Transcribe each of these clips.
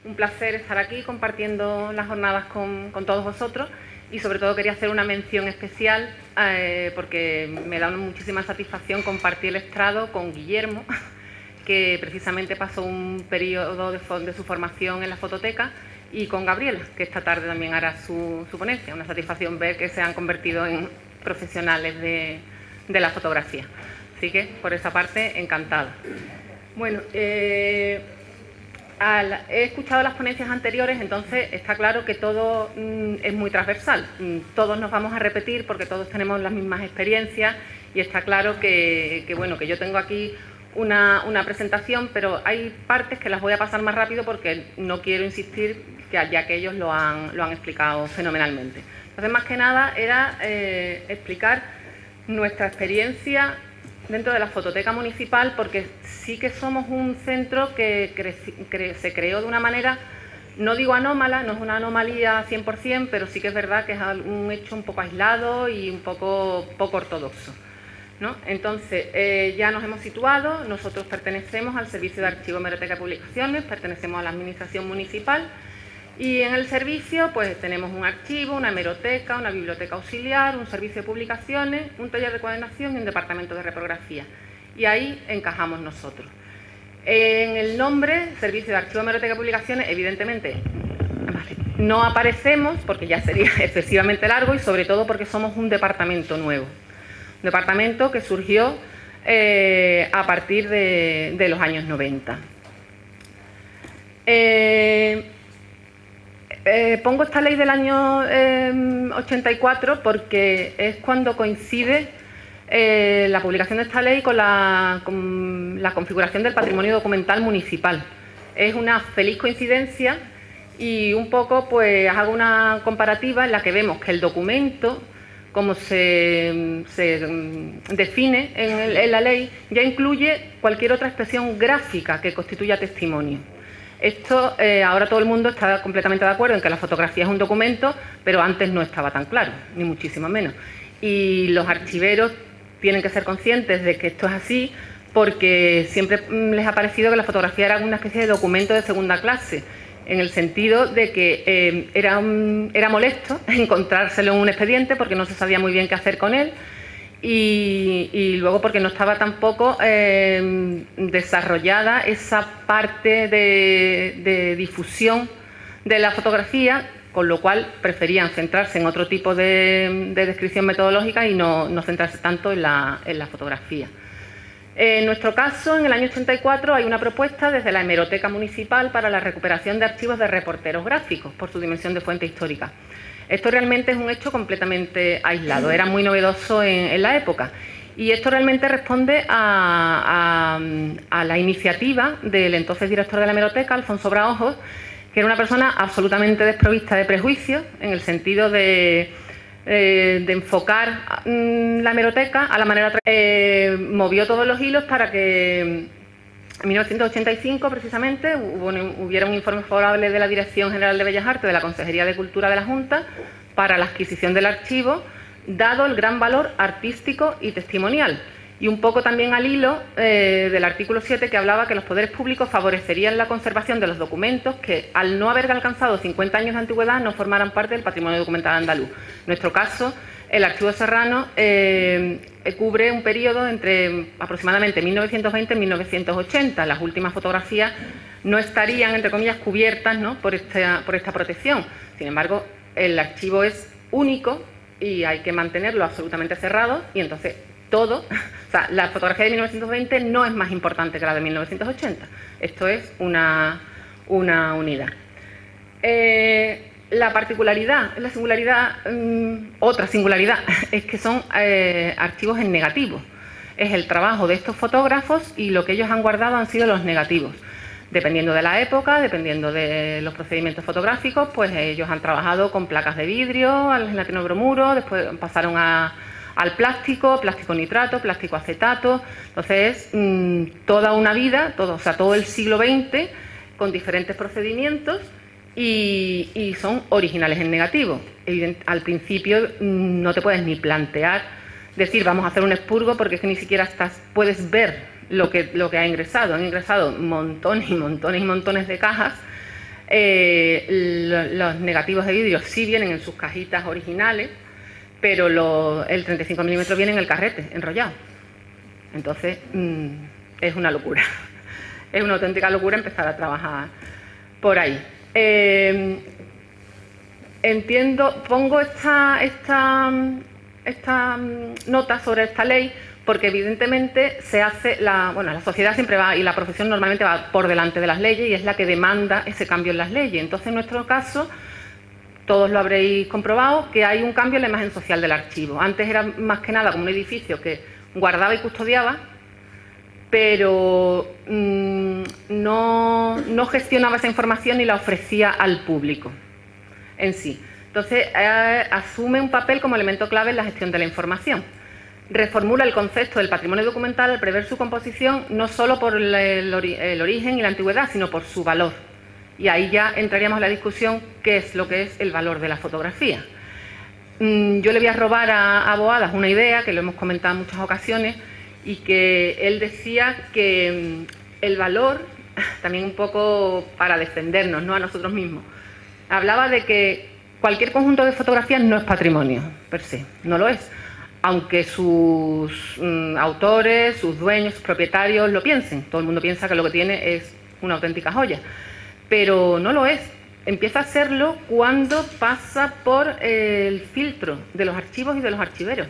un placer estar aquí compartiendo las jornadas con todos vosotros y sobre todo quería hacer una mención especial porque me da muchísima satisfacción compartir el estrado con Guillermo, que precisamente pasó un periodo de su formación en la fototeca, y con Gabriela, que esta tarde también hará su ponencia. Una satisfacción ver que se han convertido en profesionales de la fotografía. Así que, por esa parte, encantada. Bueno, he escuchado las ponencias anteriores, entonces está claro que todo es muy transversal. Todos nos vamos a repetir porque todos tenemos las mismas experiencias y está claro que yo tengo aquí una presentación, pero hay partes que las voy a pasar más rápido porque no quiero insistir, ya que ellos lo han explicado fenomenalmente. Entonces, más que nada, era explicar nuestra experiencia dentro de la fototeca municipal, porque sí que somos un centro que se creó de una manera, no digo anómala, no es una anomalía 100%, pero sí que es verdad que es un hecho un poco aislado y un poco ortodoxo, ¿no? Entonces, ya nos hemos situado, nosotros pertenecemos al Servicio de Archivo, Hemeroteca y Publicaciones, pertenecemos a la Administración Municipal, y en el servicio pues tenemos un archivo, una hemeroteca, una biblioteca auxiliar, un servicio de publicaciones, un taller de cuadernación y un departamento de reprografía. Y ahí encajamos nosotros. En el nombre, Servicio de Archivo, Hemeroteca y Publicaciones, evidentemente no aparecemos porque ya sería excesivamente largo y sobre todo porque somos un departamento nuevo. Un departamento que surgió a partir de los años 90. Pongo esta ley del año 84 porque es cuando coincide la publicación de esta ley con la configuración del patrimonio documental municipal. Es una feliz coincidencia y un poco pues hago una comparativa en la que vemos que el documento, como se define en la ley, ya incluye cualquier otra expresión gráfica que constituya testimonio. Esto, ahora todo el mundo está completamente de acuerdo en que la fotografía es un documento, pero antes no estaba tan claro, ni muchísimo menos. Y los archiveros tienen que ser conscientes de que esto es así, porque siempre les ha parecido que la fotografía era una especie de documento de segunda clase, en el sentido de que era molesto encontrárselo en un expediente porque no se sabía muy bien qué hacer con él, y luego porque no estaba tampoco desarrollada esa parte de difusión de la fotografía, con lo cual preferían centrarse en otro tipo de descripción metodológica y no centrarse tanto en la fotografía. En nuestro caso, en el año 84, hay una propuesta desde la Hemeroteca Municipal para la recuperación de archivos de reporteros gráficos por su dimensión de fuente histórica. Esto realmente es un hecho completamente aislado, era muy novedoso en la época. Y esto realmente responde a la iniciativa del entonces director de la Hemeroteca, Alfonso Braojos, que era una persona absolutamente desprovista de prejuicios, en el sentido de enfocar la hemeroteca a la manera... movió todos los hilos para que en 1985, precisamente, hubiera un informe favorable de la Dirección General de Bellas Artes de la Consejería de Cultura de la Junta para la adquisición del archivo, dado el gran valor artístico y testimonial. Y un poco también al hilo del artículo 7, que hablaba que los poderes públicos favorecerían la conservación de los documentos que, al no haber alcanzado 50 años de antigüedad, no formaran parte del patrimonio documental andaluz. En nuestro caso, el Archivo Serrano cubre un periodo entre aproximadamente 1920 y 1980. Las últimas fotografías no estarían, entre comillas, cubiertas, ¿no?, por esta protección. Sin embargo, el archivo es único y hay que mantenerlo absolutamente cerrado, y entonces todo, o sea, la fotografía de 1920 no es más importante que la de 1980. Esto es una unidad. La particularidad, la singularidad, otra singularidad, es que son archivos en negativo. Es el trabajo de estos fotógrafos y lo que ellos han guardado han sido los negativos. Dependiendo de la época, dependiendo de los procedimientos fotográficos, pues ellos han trabajado con placas de vidrio, al gelatino bromuro, después pasaron al plástico, plástico nitrato, plástico acetato. Entonces, toda una vida, todo el siglo XX, con diferentes procedimientos, y son originales en negativo. Al principio no te puedes ni plantear decir vamos a hacer un expurgo, porque es que ni siquiera puedes ver lo que ha ingresado. Han ingresado montones y montones y montones de cajas Los negativos de vidrio sí vienen en sus cajitas originales, pero el 35 milímetros viene en el carrete, enrollado. Entonces, es una locura. Es una auténtica locura empezar a trabajar por ahí. Entiendo, pongo esta nota sobre esta ley porque evidentemente se hace la sociedad siempre va y la profesión normalmente va por delante de las leyes y es la que demanda ese cambio en las leyes. Entonces, en nuestro caso, todos lo habréis comprobado, que hay un cambio en la imagen social del archivo. Antes era más que nada como un edificio que guardaba y custodiaba, pero no gestionaba esa información y la ofrecía al público en sí. Entonces, asume un papel como elemento clave en la gestión de la información. Reformula el concepto del patrimonio documental al prever su composición no solo por el origen y la antigüedad, sino por su valor. Y ahí ya entraríamos en la discusión qué es lo que es el valor de la fotografía. Yo le voy a robar a Boadas una idea que lo hemos comentado en muchas ocasiones y que él decía que el valor, también un poco para defendernos, ¿no?, a nosotros mismos, hablaba de que cualquier conjunto de fotografías no es patrimonio per se, no lo es, aunque sus autores, sus dueños, sus propietarios lo piensen. Todo el mundo piensa que lo que tiene es una auténtica joya, pero no lo es. Empieza a serlo cuando pasa por el filtro de los archivos y de los archiveros.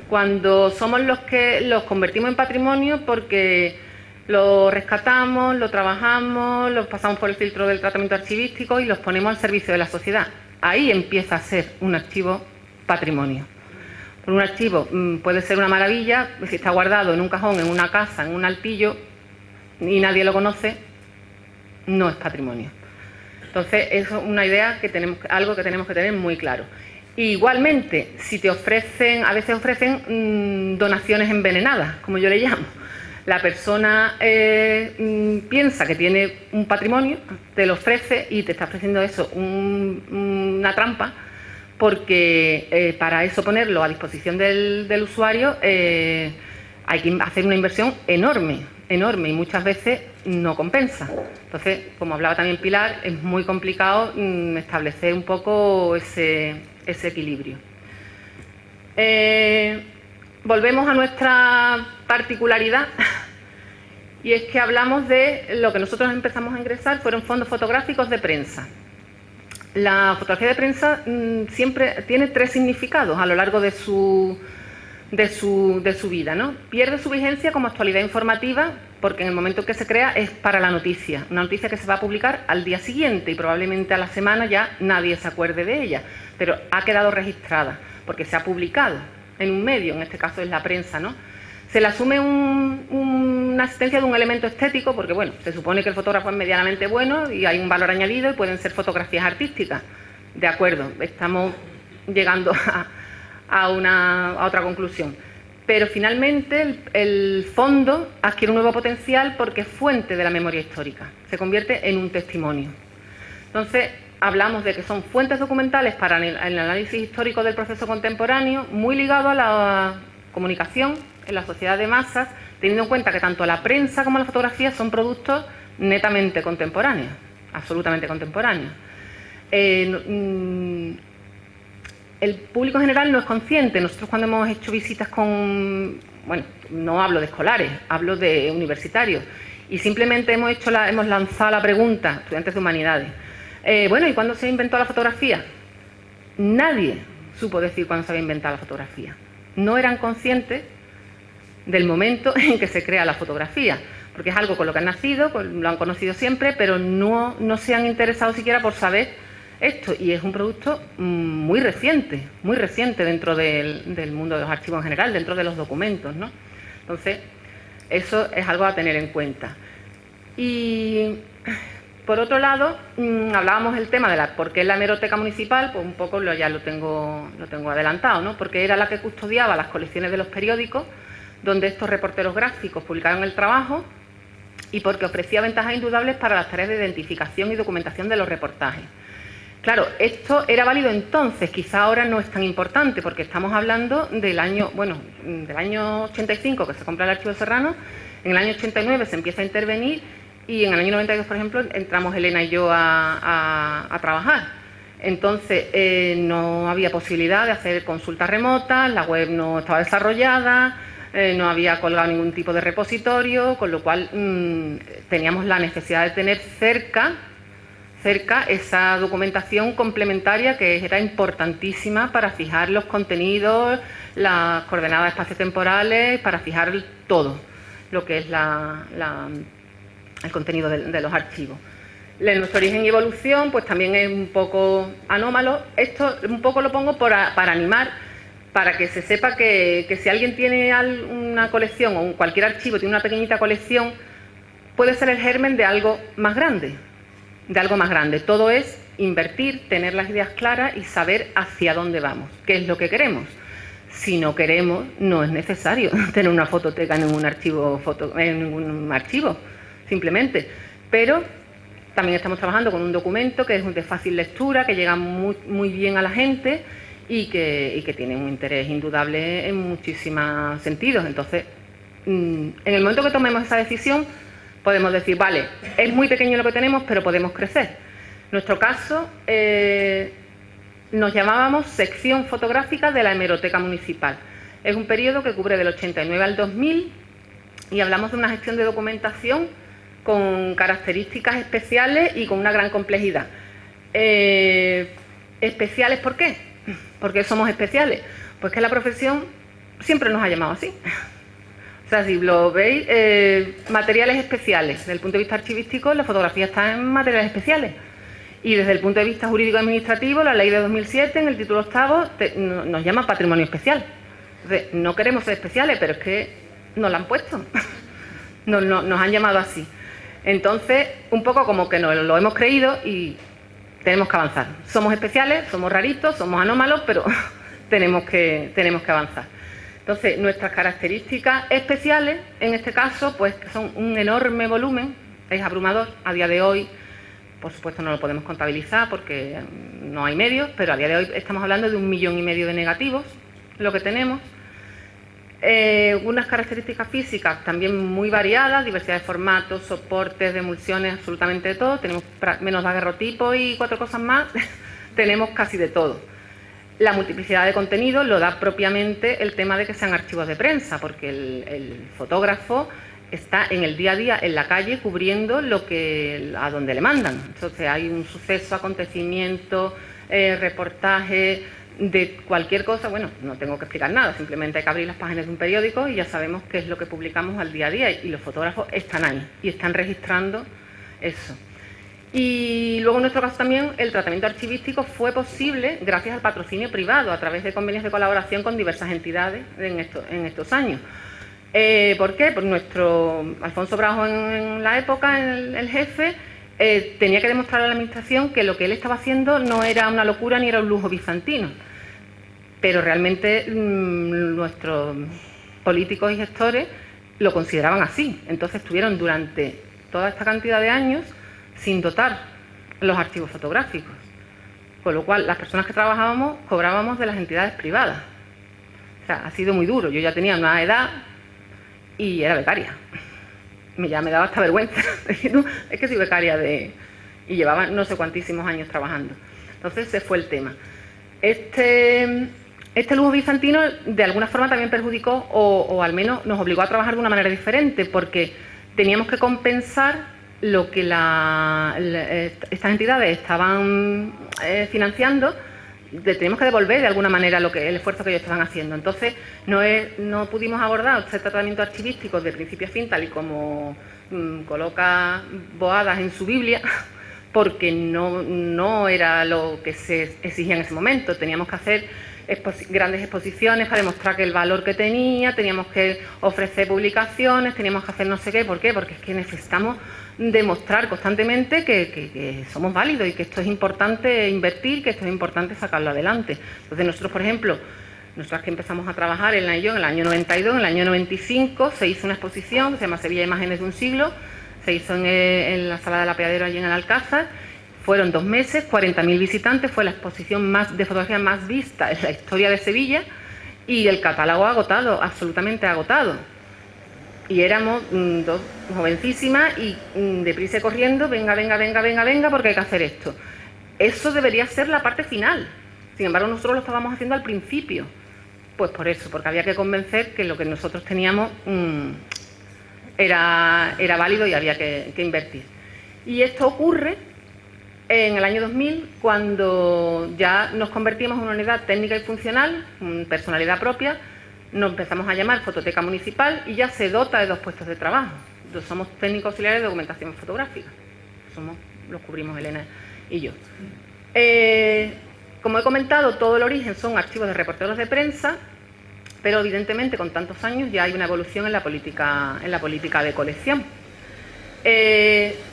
Cuando somos los que los convertimos en patrimonio porque lo rescatamos, lo trabajamos, los pasamos por el filtro del tratamiento archivístico y los ponemos al servicio de la sociedad. Ahí empieza a ser un archivo patrimonio. Un archivo puede ser una maravilla, si está guardado en un cajón, en una casa, en un altillo y nadie lo conoce, no es patrimonio. Entonces, eso es una idea que tenemos, algo que tenemos que tener muy claro. Igualmente, si te ofrecen, a veces ofrecen donaciones envenenadas, como yo le llamo. La persona piensa que tiene un patrimonio, te lo ofrece y te está ofreciendo eso, una trampa, porque para eso ponerlo a disposición del usuario hay que hacer una inversión enorme, enorme, y muchas veces no compensa. Entonces, como hablaba también Pilar, es muy complicado establecer un poco ese equilibrio. Volvemos a nuestra particularidad y es que hablamos de lo que nosotros empezamos a ingresar fueron fondos fotográficos de prensa. La fotografía de prensa siempre tiene tres significados a lo largo de su vida, ¿no? Pierde su vigencia como actualidad informativa porque en el momento en que se crea es para la noticia, una noticia que se va a publicar al día siguiente y probablemente a la semana ya nadie se acuerde de ella, pero ha quedado registrada porque se ha publicado en un medio, en este caso es la prensa, ¿no? Se le asume una asistencia de un elemento estético porque, bueno, se supone que el fotógrafo es medianamente bueno y hay un valor añadido y pueden ser fotografías artísticas. De acuerdo, estamos llegando a otra conclusión. Pero finalmente el fondo adquiere un nuevo potencial porque es fuente de la memoria histórica, se convierte en un testimonio. Entonces, hablamos de que son fuentes documentales para el análisis histórico del proceso contemporáneo, muy ligado a la comunicación en la sociedad de masas, teniendo en cuenta que tanto la prensa como la fotografía son productos netamente contemporáneos, absolutamente contemporáneos. El público en general no es consciente. Nosotros cuando hemos hecho visitas con, bueno, no hablo de escolares, hablo de universitarios, y simplemente hemos lanzado la pregunta, estudiantes de humanidades, bueno, ¿y cuándo se inventó la fotografía? Nadie supo decir cuándo se había inventado la fotografía. No eran conscientes del momento en que se crea la fotografía, porque es algo con lo que han nacido, lo han conocido siempre, pero no se han interesado siquiera por saber esto, y es un producto muy reciente dentro del mundo de los archivos en general, dentro de los documentos, ¿no? Entonces, eso es algo a tener en cuenta. Y por otro lado, hablábamos del tema de por qué la hemeroteca municipal, pues un poco ya lo tengo adelantado, ¿no? Porque era la que custodiaba las colecciones de los periódicos donde estos reporteros gráficos publicaron el trabajo y porque ofrecía ventajas indudables para las tareas de identificación y documentación de los reportajes. Claro, esto era válido entonces, quizá ahora no es tan importante porque estamos hablando del año 85 que se compra el Archivo Serrano, en el año 89 se empieza a intervenir y en el año 92, por ejemplo, entramos Elena y yo a trabajar. Entonces, no había posibilidad de hacer consultas remotas, la web no estaba desarrollada, no había colgado ningún tipo de repositorio, con lo cual teníamos la necesidad de tener cerca esa documentación complementaria que era importantísima para fijar los contenidos, las coordenadas espaciotemporales, para fijar todo lo que es el contenido de los archivos. Nuestro origen y evolución pues también es un poco anómalo. Esto un poco lo pongo para animar, para que se sepa que si alguien tiene una colección o cualquier archivo tiene una pequeñita colección, puede ser el germen de algo más grande. Todo es invertir, tener las ideas claras y saber hacia dónde vamos, qué es lo que queremos. Si no queremos, no es necesario tener una fototeca en ningún archivo, simplemente. Pero también estamos trabajando con un documento que es de fácil lectura, que llega muy bien a la gente y que tiene un interés indudable en muchísimos sentidos. Entonces, en el momento que tomemos esa decisión, podemos decir, vale, es muy pequeño lo que tenemos, pero podemos crecer. En nuestro caso, nos llamábamos sección fotográfica de la hemeroteca municipal. Es un periodo que cubre del 89 al 2000 y hablamos de una gestión de documentación con características especiales y con una gran complejidad. ¿Especiales por qué? ¿Por qué somos especiales? Pues que la profesión siempre nos ha llamado así. O sea, si lo veis, materiales especiales. Desde el punto de vista archivístico, la fotografía está en materiales especiales. Y desde el punto de vista jurídico-administrativo, la ley de 2007, en el título 8, nos llama patrimonio especial. Entonces, no queremos ser especiales, pero es que nos lo han puesto. Nos han llamado así. Entonces, un poco como que nos lo hemos creído y tenemos que avanzar. Somos especiales, somos raritos, somos anómalos, pero tenemos que avanzar. Entonces, nuestras características especiales, en este caso, pues son un enorme volumen, es abrumador. A día de hoy, por supuesto, no lo podemos contabilizar porque no hay medios, pero a día de hoy estamos hablando de 1,5 millones de negativos, lo que tenemos. Unas características físicas también muy variadas, diversidad de formatos, soportes, de emulsiones, absolutamente de todo. Tenemos menos daguerrotipo y 4 cosas más, tenemos casi de todo. La multiplicidad de contenidos lo da propiamente el tema de que sean archivos de prensa, porque el fotógrafo está en el día a día en la calle cubriendo a donde le mandan. Entonces hay un suceso, acontecimiento, reportaje de cualquier cosa. Bueno, no tengo que explicar nada, simplemente hay que abrir las páginas de un periódico y ya sabemos qué es lo que publicamos al día a día, y los fotógrafos están ahí y están registrando eso. Y luego en nuestro caso también el tratamiento archivístico fue posible gracias al patrocinio privado a través de convenios de colaboración con diversas entidades en estos años. ¿Por qué? Pues nuestro Alfonso Brajo en la época, el jefe, tenía que demostrar a la administración que lo que él estaba haciendo no era una locura ni era un lujo bizantino. Pero realmente nuestros políticos y gestores lo consideraban así. Entonces estuvieron durante toda esta cantidad de años sin dotar los archivos fotográficos, con lo cual las personas que trabajábamos cobrábamos de las entidades privadas. O sea, ha sido muy duro. Yo ya tenía una edad y era becaria. Ya me daba hasta vergüenza decir, no, es que soy becaria y llevaba no sé cuantísimos años trabajando. Entonces ese fue el tema. Este lujo bizantino de alguna forma también perjudicó o al menos nos obligó a trabajar de una manera diferente, porque teníamos que compensar lo que estas entidades estaban financiando. Tenemos que devolver de alguna manera el esfuerzo que ellos estaban haciendo. Entonces no pudimos abordar este tratamiento archivístico de principio a fin, tal y como coloca Boadas en su Biblia, porque no era lo que se exigía en ese momento. Teníamos que hacer grandes exposiciones para demostrar que el valor que tenía, teníamos que ofrecer publicaciones, teníamos que hacer no sé qué. ¿Por qué? Porque es que necesitamos demostrar constantemente que somos válidos y que esto es importante invertir, que esto es importante sacarlo adelante. Entonces nosotros, por ejemplo, nosotros que empezamos a trabajar en el año 92, en el año 95 se hizo una exposición que se llama Sevilla Imágenes de un siglo, se hizo en la Sala del Apeadero allí en el Alcázar. Fueron 2 meses, 40.000 visitantes, fue la exposición de fotografía más vista en la historia de Sevilla, y el catálogo agotado, absolutamente agotado. Y éramos dos jovencísimas y deprisa y corriendo, venga, venga, venga, venga, venga, porque hay que hacer esto. Eso debería ser la parte final. Sin embargo, nosotros lo estábamos haciendo al principio. Pues por eso, porque había que convencer que lo que nosotros teníamos era válido y había que invertir. Y esto ocurre en el año 2000, cuando ya nos convertimos en una unidad técnica y funcional, personalidad propia, nos empezamos a llamar Fototeca Municipal y ya se dota de 2 puestos de trabajo. Somos técnicos auxiliares de documentación fotográfica. Los cubrimos Elena y yo. Como he comentado, todo el origen son archivos de reporteros de prensa, pero evidentemente con tantos años ya hay una evolución en la política de colección.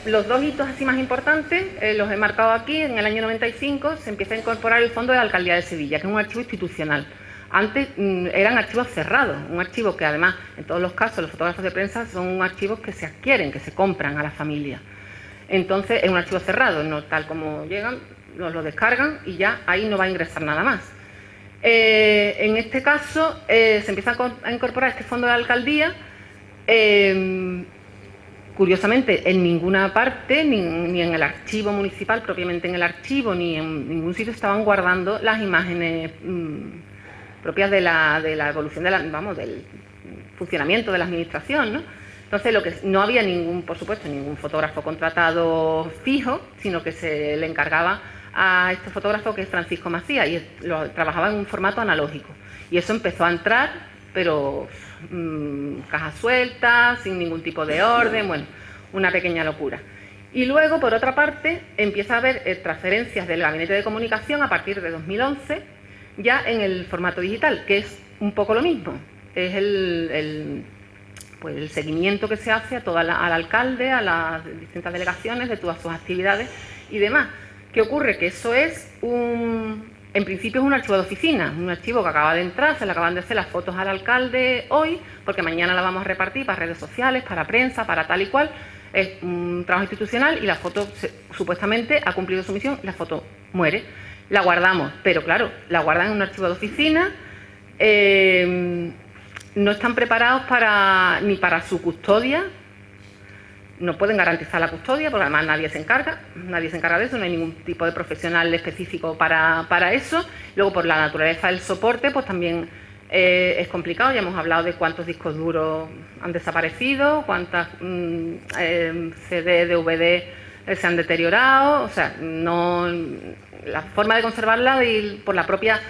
Los 2 hitos así más importantes los he marcado aquí. En el año 95 se empieza a incorporar el Fondo de la Alcaldía de Sevilla, que es un archivo institucional. Antes eran archivos cerrados, un archivo que además, en todos los casos, los fotógrafos de prensa son archivos que se adquieren, que se compran a la familia. Entonces es un archivo cerrado, no tal como llegan, nos lo descargan y ya ahí no va a ingresar nada más. En este caso se empieza a incorporar este fondo de la alcaldía. Curiosamente, en ninguna parte, ni en el archivo municipal, propiamente en el archivo, ni en ningún sitio estaban guardando las imágenes propias de la evolución del funcionamiento de la administración, ¿no? Entonces, no había por supuesto, ningún fotógrafo contratado fijo, sino que se le encargaba a este fotógrafo, que es Francisco Macías, y trabajaba en un formato analógico. Y eso empezó a entrar, pero cajas sueltas, sin ningún tipo de orden, bueno, una pequeña locura. Y luego, por otra parte, empieza a haber transferencias del Gabinete de Comunicación a partir de 2011, ya en el formato digital, que es un poco lo mismo. Es el seguimiento que se hace al alcalde, a las distintas delegaciones, de todas sus actividades y demás. ¿Qué ocurre? Que eso es en principio es un archivo de oficina, un archivo que acaba de entrar, se le acaban de hacer las fotos al alcalde hoy, porque mañana la vamos a repartir para redes sociales, para prensa, para tal y cual. Es un trabajo institucional y la foto supuestamente ha cumplido su misión, la foto muere. La guardamos, pero claro, la guardan en un archivo de oficina, no están preparados ni para su custodia, no pueden garantizar la custodia, porque además nadie se encarga de eso, no hay ningún tipo de profesional específico para eso. Luego, por la naturaleza del soporte, pues también es complicado. Ya hemos hablado de cuántos discos duros han desaparecido, cuántas CD, DVD se han deteriorado, o sea, la forma de conservarla por la propia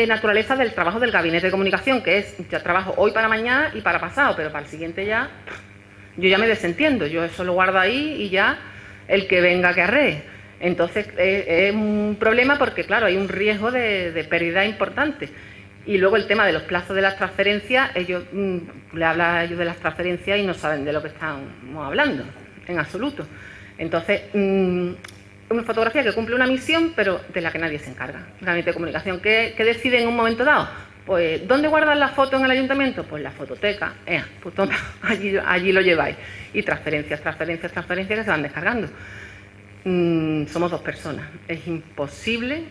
naturaleza del trabajo del Gabinete de Comunicación, que es, ya trabajo hoy para mañana y para pasado, pero para el siguiente ya, yo ya me desentiendo, yo eso lo guardo ahí y ya el que venga que arree. Entonces es un problema porque, claro, hay un riesgo de pérdida importante. Y luego el tema de los plazos de las transferencias, ellos le hablan a ellos de las transferencias y no saben de lo que estamos hablando, en absoluto. Entonces, una fotografía que cumple una misión, pero de la que nadie se encarga. El Gabinete de Comunicación, ¿qué decide en un momento dado? Pues, ¿dónde guardan las fotos en el ayuntamiento? Pues la fototeca. Pues toma, allí lo lleváis. Y transferencias que se van descargando. Somos 2 personas. Es imposible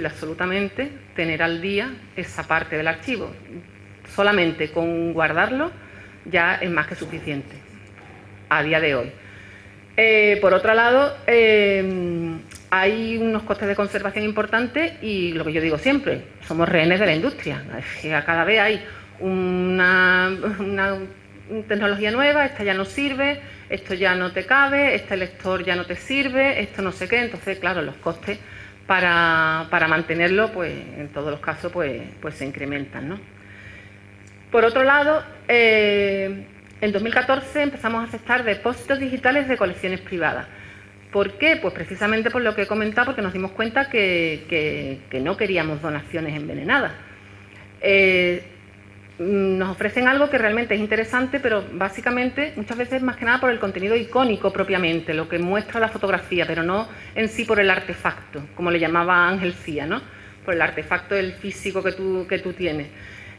absolutamente tener al día esa parte del archivo. Solamente con guardarlo ya es más que suficiente a día de hoy. Por otro lado, hay unos costes de conservación importantes y lo que yo digo siempre, somos rehenes de la industria. Cada vez hay una tecnología nueva, esta ya no sirve, esto ya no te cabe, este lector ya no te sirve, esto no sé qué. Entonces, claro, los costes para mantenerlo, pues en todos los casos, pues se incrementan, ¿no? Por otro lado, en 2014 empezamos a aceptar depósitos digitales de colecciones privadas. ¿Por qué? Pues precisamente por lo que he comentado, porque nos dimos cuenta que no queríamos donaciones envenenadas. Nos ofrecen algo que realmente es interesante, pero básicamente muchas veces más que nada por el contenido icónico propiamente, lo que muestra la fotografía, pero no en sí por el artefacto, como le llamaba Ángel Cía, ¿no? Por el artefacto del físico que tú tienes.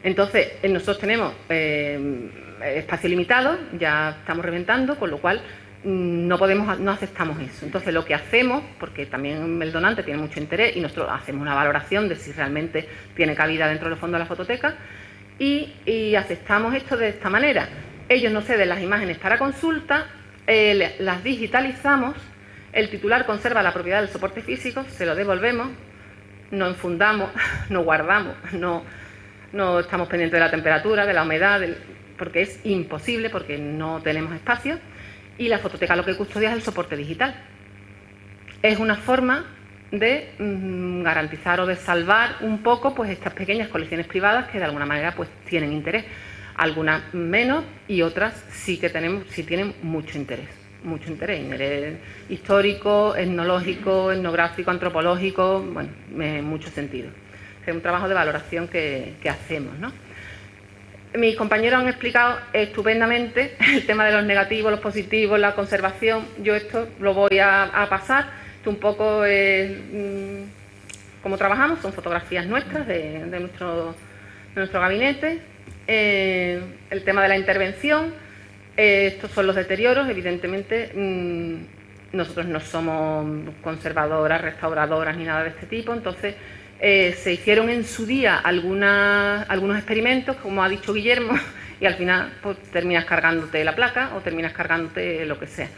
Entonces, nosotros tenemos espacio limitado, ya estamos reventando, con lo cual no aceptamos eso. Entonces, lo que hacemos, porque también el donante tiene mucho interés y nosotros hacemos una valoración de si realmente tiene cabida dentro del fondo de la fototeca y aceptamos esto de esta manera. Ellos nos ceden las imágenes para consulta, las digitalizamos, el titular conserva la propiedad del soporte físico, se lo devolvemos, no enfundamos, no guardamos, no estamos pendientes de la temperatura, de la humedad, porque es imposible, porque no tenemos espacio, y la fototeca lo que custodia es el soporte digital. Es una forma de garantizar o de salvar un poco pues estas pequeñas colecciones privadas que de alguna manera pues tienen interés, algunas menos y otras sí tienen mucho interés histórico, etnológico, etnográfico, antropológico, bueno, en muchos sentidos. Es un trabajo de valoración que hacemos, ¿no? Mis compañeros han explicado estupendamente el tema de los negativos, los positivos, la conservación. Yo esto lo voy a pasar. Esto un poco es cómo trabajamos, son fotografías nuestras de nuestro gabinete. El tema de la intervención, estos son los deterioros. Evidentemente, nosotros no somos conservadoras, restauradoras ni nada de este tipo, entonces se hicieron en su día algunos experimentos, como ha dicho Guillermo, y al final pues, terminas cargándote la placa o terminas cargándote lo que sea.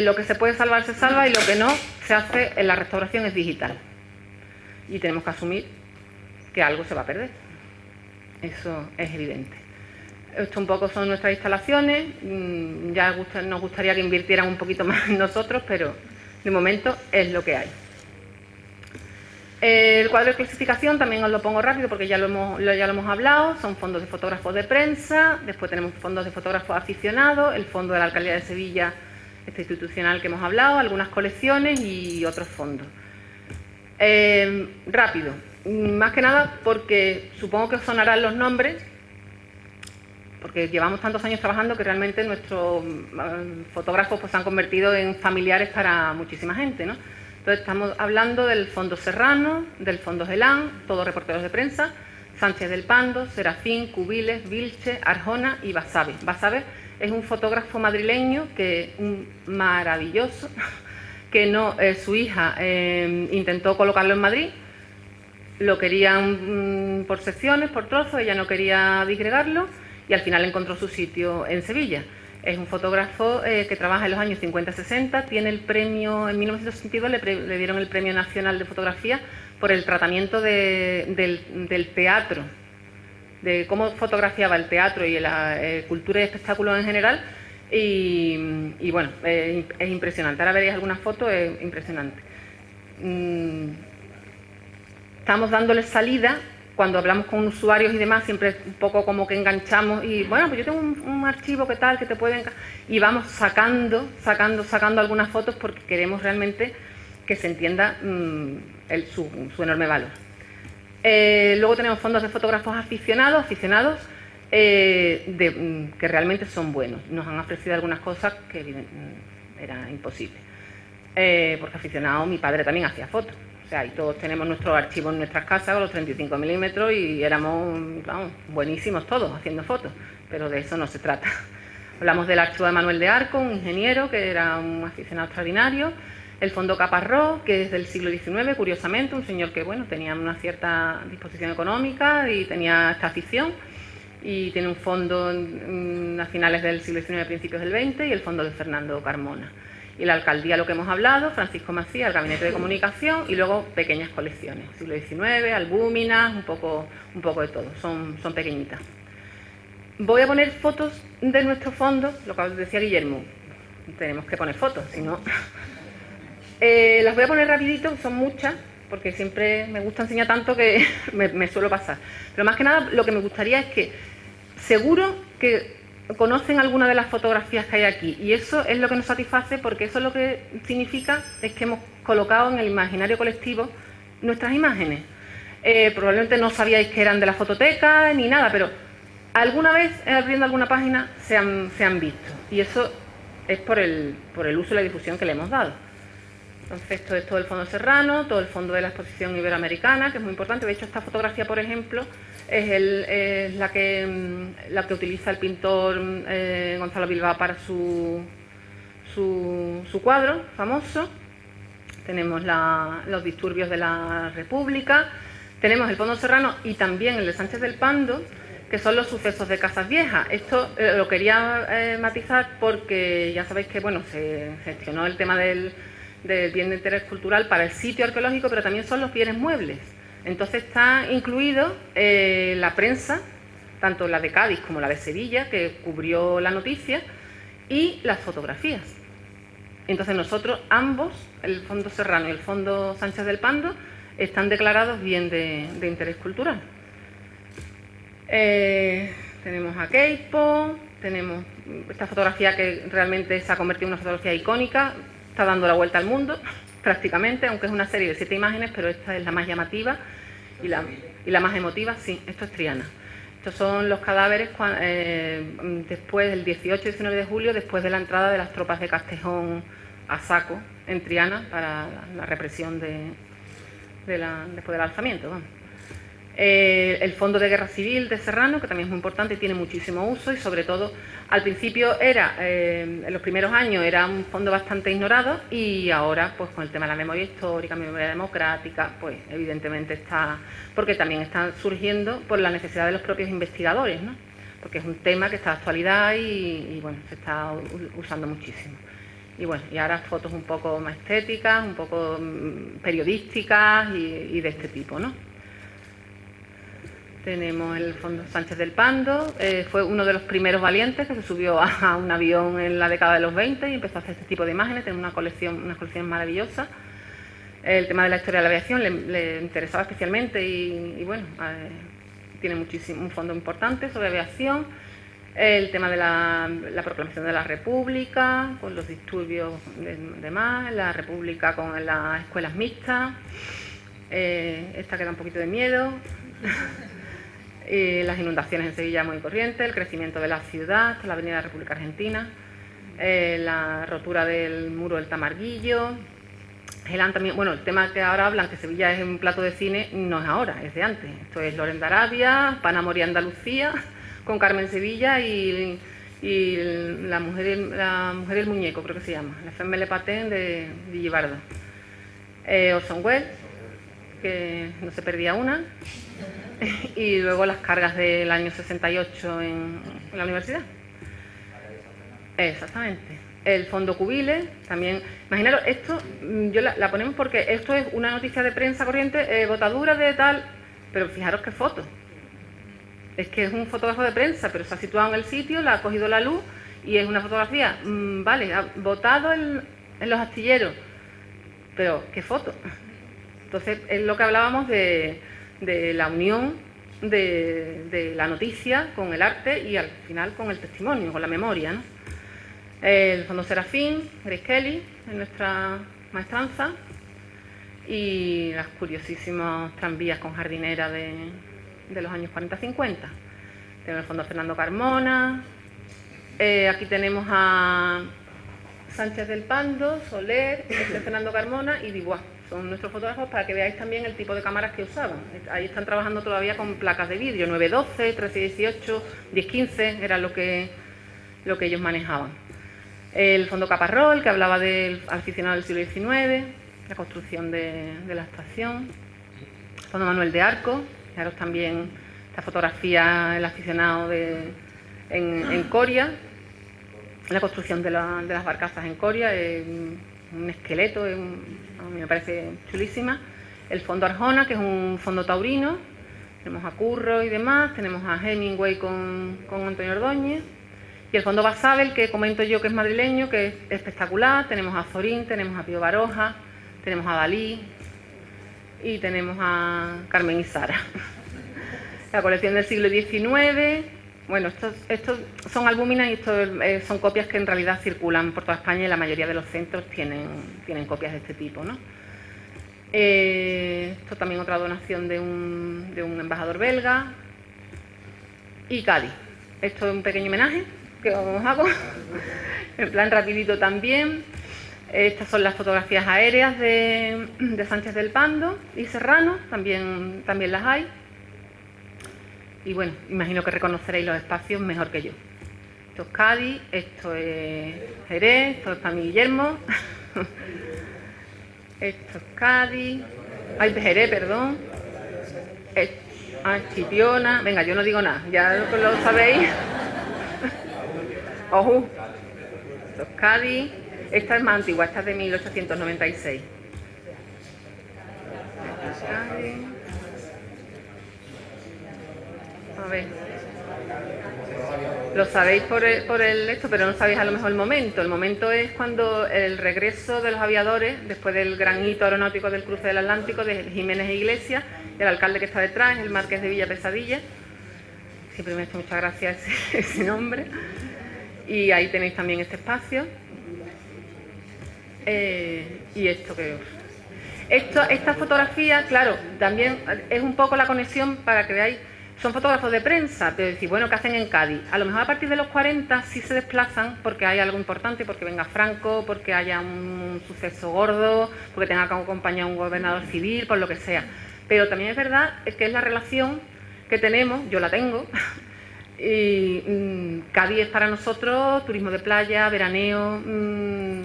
Lo que se puede salvar se salva y lo que no se hace en la restauración es digital. Y tenemos que asumir que algo se va a perder. Eso es evidente. Esto un poco son nuestras instalaciones. Ya nos gustaría que invirtieran un poquito más en nosotros, pero de momento es lo que hay. El cuadro de clasificación también os lo pongo rápido porque ya lo hemos hablado. Son fondos de fotógrafos de prensa, después tenemos fondos de fotógrafos aficionados, el fondo de la Alcaldía de Sevilla, este institucional que hemos hablado, algunas colecciones y otros fondos. Rápido, más que nada porque supongo que os sonarán los nombres, porque llevamos tantos años trabajando que realmente nuestros fotógrafos pues, se han convertido en familiares para muchísima gente, ¿no? Entonces estamos hablando del Fondo Serrano, del Fondo Gelán, todos reporteros de prensa, Sánchez del Pando, Serafín, Cubiles, Vilche, Arjona y Basabe. Basabe es un fotógrafo madrileño que un maravilloso, que su hija intentó colocarlo en Madrid, lo querían por secciones, por trozos, ella no quería disgregarlo y al final encontró su sitio en Sevilla. Es un fotógrafo que trabaja en los años 50-60, tiene el premio, en 1962 le dieron el Premio Nacional de Fotografía por el tratamiento del teatro, de cómo fotografiaba el teatro y la cultura y espectáculo en general, y bueno, es impresionante. Ahora veréis algunas fotos, es impresionante. Estamos dándole salida. Cuando hablamos con usuarios y demás, siempre es un poco como que enganchamos y, bueno, pues yo tengo un archivo que tal, que te puede y vamos sacando algunas fotos porque queremos realmente que se entienda su enorme valor. Luego tenemos fondos de fotógrafos aficionados que realmente son buenos. Nos han ofrecido algunas cosas que era imposible. Porque aficionado, mi padre también hacía fotos. O sea, y todos tenemos nuestros archivos en nuestras casas con los 35 milímetros y éramos, vamos, buenísimos todos haciendo fotos, pero de eso no se trata. Hablamos del archivo de Manuel de Arco, un ingeniero que era un aficionado extraordinario, el fondo Caparrós, que es del siglo XIX, curiosamente, un señor que, bueno, tenía una cierta disposición económica y tenía esta afición, y tiene un fondo a finales del siglo XIX, principios del XX, y el fondo de Fernando Carmona. Y la alcaldía, lo que hemos hablado, Francisco Macías, el gabinete de comunicación y luego pequeñas colecciones, siglo XIX, albúminas, un poco de todo, son pequeñitas. Voy a poner fotos de nuestro fondo, lo que decía Guillermo, tenemos que poner fotos, si no... las voy a poner rapidito, son muchas, porque siempre me gusta enseñar tanto que me suelo pasar. Pero más que nada, lo que me gustaría es que, seguro que conocen alguna de las fotografías que hay aquí y eso es lo que nos satisface porque eso lo que significa es que hemos colocado en el imaginario colectivo nuestras imágenes. Probablemente no sabíais que eran de la fototeca ni nada, pero alguna vez abriendo alguna página se han visto y eso es por el uso y la difusión que le hemos dado. Entonces esto es todo el Fondo Serrano, todo el fondo de la exposición iberoamericana, que es muy importante. De hecho, esta fotografía, por ejemplo, es la que utiliza el pintor Gonzalo Bilbao para su cuadro famoso. Tenemos los disturbios de la República, tenemos el Fondo Serrano y también el de Sánchez del Pando, que son los sucesos de Casas Viejas. Esto lo quería matizar porque ya sabéis que bueno, se gestionó el tema del bien de interés cultural para el sitio arqueológico, pero también son los bienes muebles. Entonces está incluido la prensa, tanto la de Cádiz como la de Sevilla, que cubrió la noticia, y las fotografías. Entonces nosotros ambos, el Fondo Serrano y el Fondo Sánchez del Pando, están declarados bien de interés cultural. Tenemos a Queipo, tenemos esta fotografía que realmente se ha convertido en una fotografía icónica, está dando la vuelta al mundo prácticamente, aunque es una serie de 7 imágenes, pero esta es la más llamativa y la más emotiva. Sí, esto es Triana. Estos son los cadáveres después del 18-19 de julio, después de la entrada de las tropas de Castejón a saco en Triana para la represión después del alzamiento. Vamos. El Fondo de Guerra Civil de Serrano, que también es muy importante y tiene muchísimo uso, y sobre todo al principio en los primeros años era un fondo bastante ignorado, y ahora pues con el tema de la memoria histórica, memoria democrática, pues evidentemente está, porque también está surgiendo por la necesidad de los propios investigadores, ¿no? Porque es un tema que está de actualidad y bueno, se está usando muchísimo. Y bueno, y ahora fotos un poco más estéticas, un poco periodísticas y de este tipo, ¿no? Tenemos el Fondo Sánchez del Pando, fue uno de los primeros valientes que se subió a un avión en la década de los 20 y empezó a hacer este tipo de imágenes, tiene unas colecciones maravillosas. El tema de la historia de la aviación le interesaba especialmente y bueno, tiene un fondo importante sobre aviación. El tema de la proclamación de la República, con los disturbios demás, la República con las escuelas mixtas, esta que da un poquito de miedo. Las inundaciones en Sevilla muy corrientes, el crecimiento de la ciudad, la Avenida de la República Argentina, la rotura del muro del Tamarguillo. También, bueno, el tema que ahora hablan, que Sevilla es un plato de cine, no es ahora, es de antes. Esto es Loren de Arabia, Panamá y Andalucía, con Carmen Sevilla y la mujer del muñeco, creo que se llama, la Femme Le Patin de Villibardo. Orson Welles, que no se perdía una. Y luego las cargas del año 68 en la universidad. Exactamente. El Fondo Cubile, también. Imaginaros, esto yo la ponemos porque esto es una noticia de prensa corriente, botadura de tal, pero fijaros qué foto. Es que es un fotógrafo de prensa, pero se ha situado en el sitio, la ha cogido la luz y es una fotografía, vale, ha botado en los astilleros, pero qué foto. Entonces es lo que hablábamos de la unión de la noticia con el arte y al final con el testimonio, con la memoria, ¿no? El Fondo Serafín, Grace Kelly, en nuestra maestranza, y las curiosísimas tranvías con jardinera de los años 40-50. Tenemos el Fondo Fernando Carmona, aquí tenemos a Sánchez del Pando, Soler, Fernando Carmona y Dubois. Son nuestros fotógrafos para que veáis también el tipo de cámaras que usaban. Ahí están trabajando todavía con placas de vidrio, 912, 1318, 1015, era lo que ellos manejaban. El Fondo Caparrós, que hablaba del aficionado del siglo XIX, la construcción de la estación. El Fondo Manuel de Arco, fijaros también esta fotografía, el aficionado en Coria, la construcción de las barcazas en Coria, un esqueleto, a mí me parece chulísima. El Fondo Arjona, que es un fondo taurino, tenemos a Curro y demás, tenemos a Hemingway con Antonio Ordóñez, y el Fondo Basabel, que comento yo que es madrileño, que es espectacular. Tenemos a Zorín, tenemos a Pío Baroja, tenemos a Dalí y tenemos a Carmen y Sara. La colección del siglo XIX. Bueno, estos son albúminas y estos son copias que en realidad circulan por toda España y la mayoría de los centros tienen copias de este tipo, ¿no? Esto también otra donación de un embajador belga. Y Cádiz. Esto es un pequeño homenaje que os hago, en plan rapidito también. Estas son las fotografías aéreas de Sánchez del Pando y Serrano, también las hay. Y bueno, imagino que reconoceréis los espacios mejor que yo. Esto es Cádiz, esto es Jerez, esto es para mi Guillermo. Esto es Cádiz, ay, Jerez, perdón. Chipiona. Venga, yo no digo nada, ya lo sabéis. Ojú. Esto es Cádiz. Esta es más antigua, esta es de 1896. Cádiz. A ver. Lo sabéis por el esto, pero no sabéis a lo mejor el momento. El momento es cuando el regreso de los aviadores, después del gran hito aeronáutico del cruce del Atlántico, de Jiménez e Iglesias, el alcalde que está detrás, el marqués de Villa Pesadilla. Siempre me ha hecho mucha gracia ese nombre. Y ahí tenéis también este espacio. Y esto que... Esta fotografía, claro, también es un poco la conexión para que veáis. Son fotógrafos de prensa, pero decir, bueno, ¿qué hacen en Cádiz? A lo mejor a partir de los 40 sí se desplazan porque hay algo importante, porque venga Franco, porque haya un suceso gordo, porque tenga que acompañar a un gobernador civil, por lo que sea. Pero también es verdad que es la relación que tenemos, yo la tengo, y Cádiz es para nosotros turismo de playa, veraneo,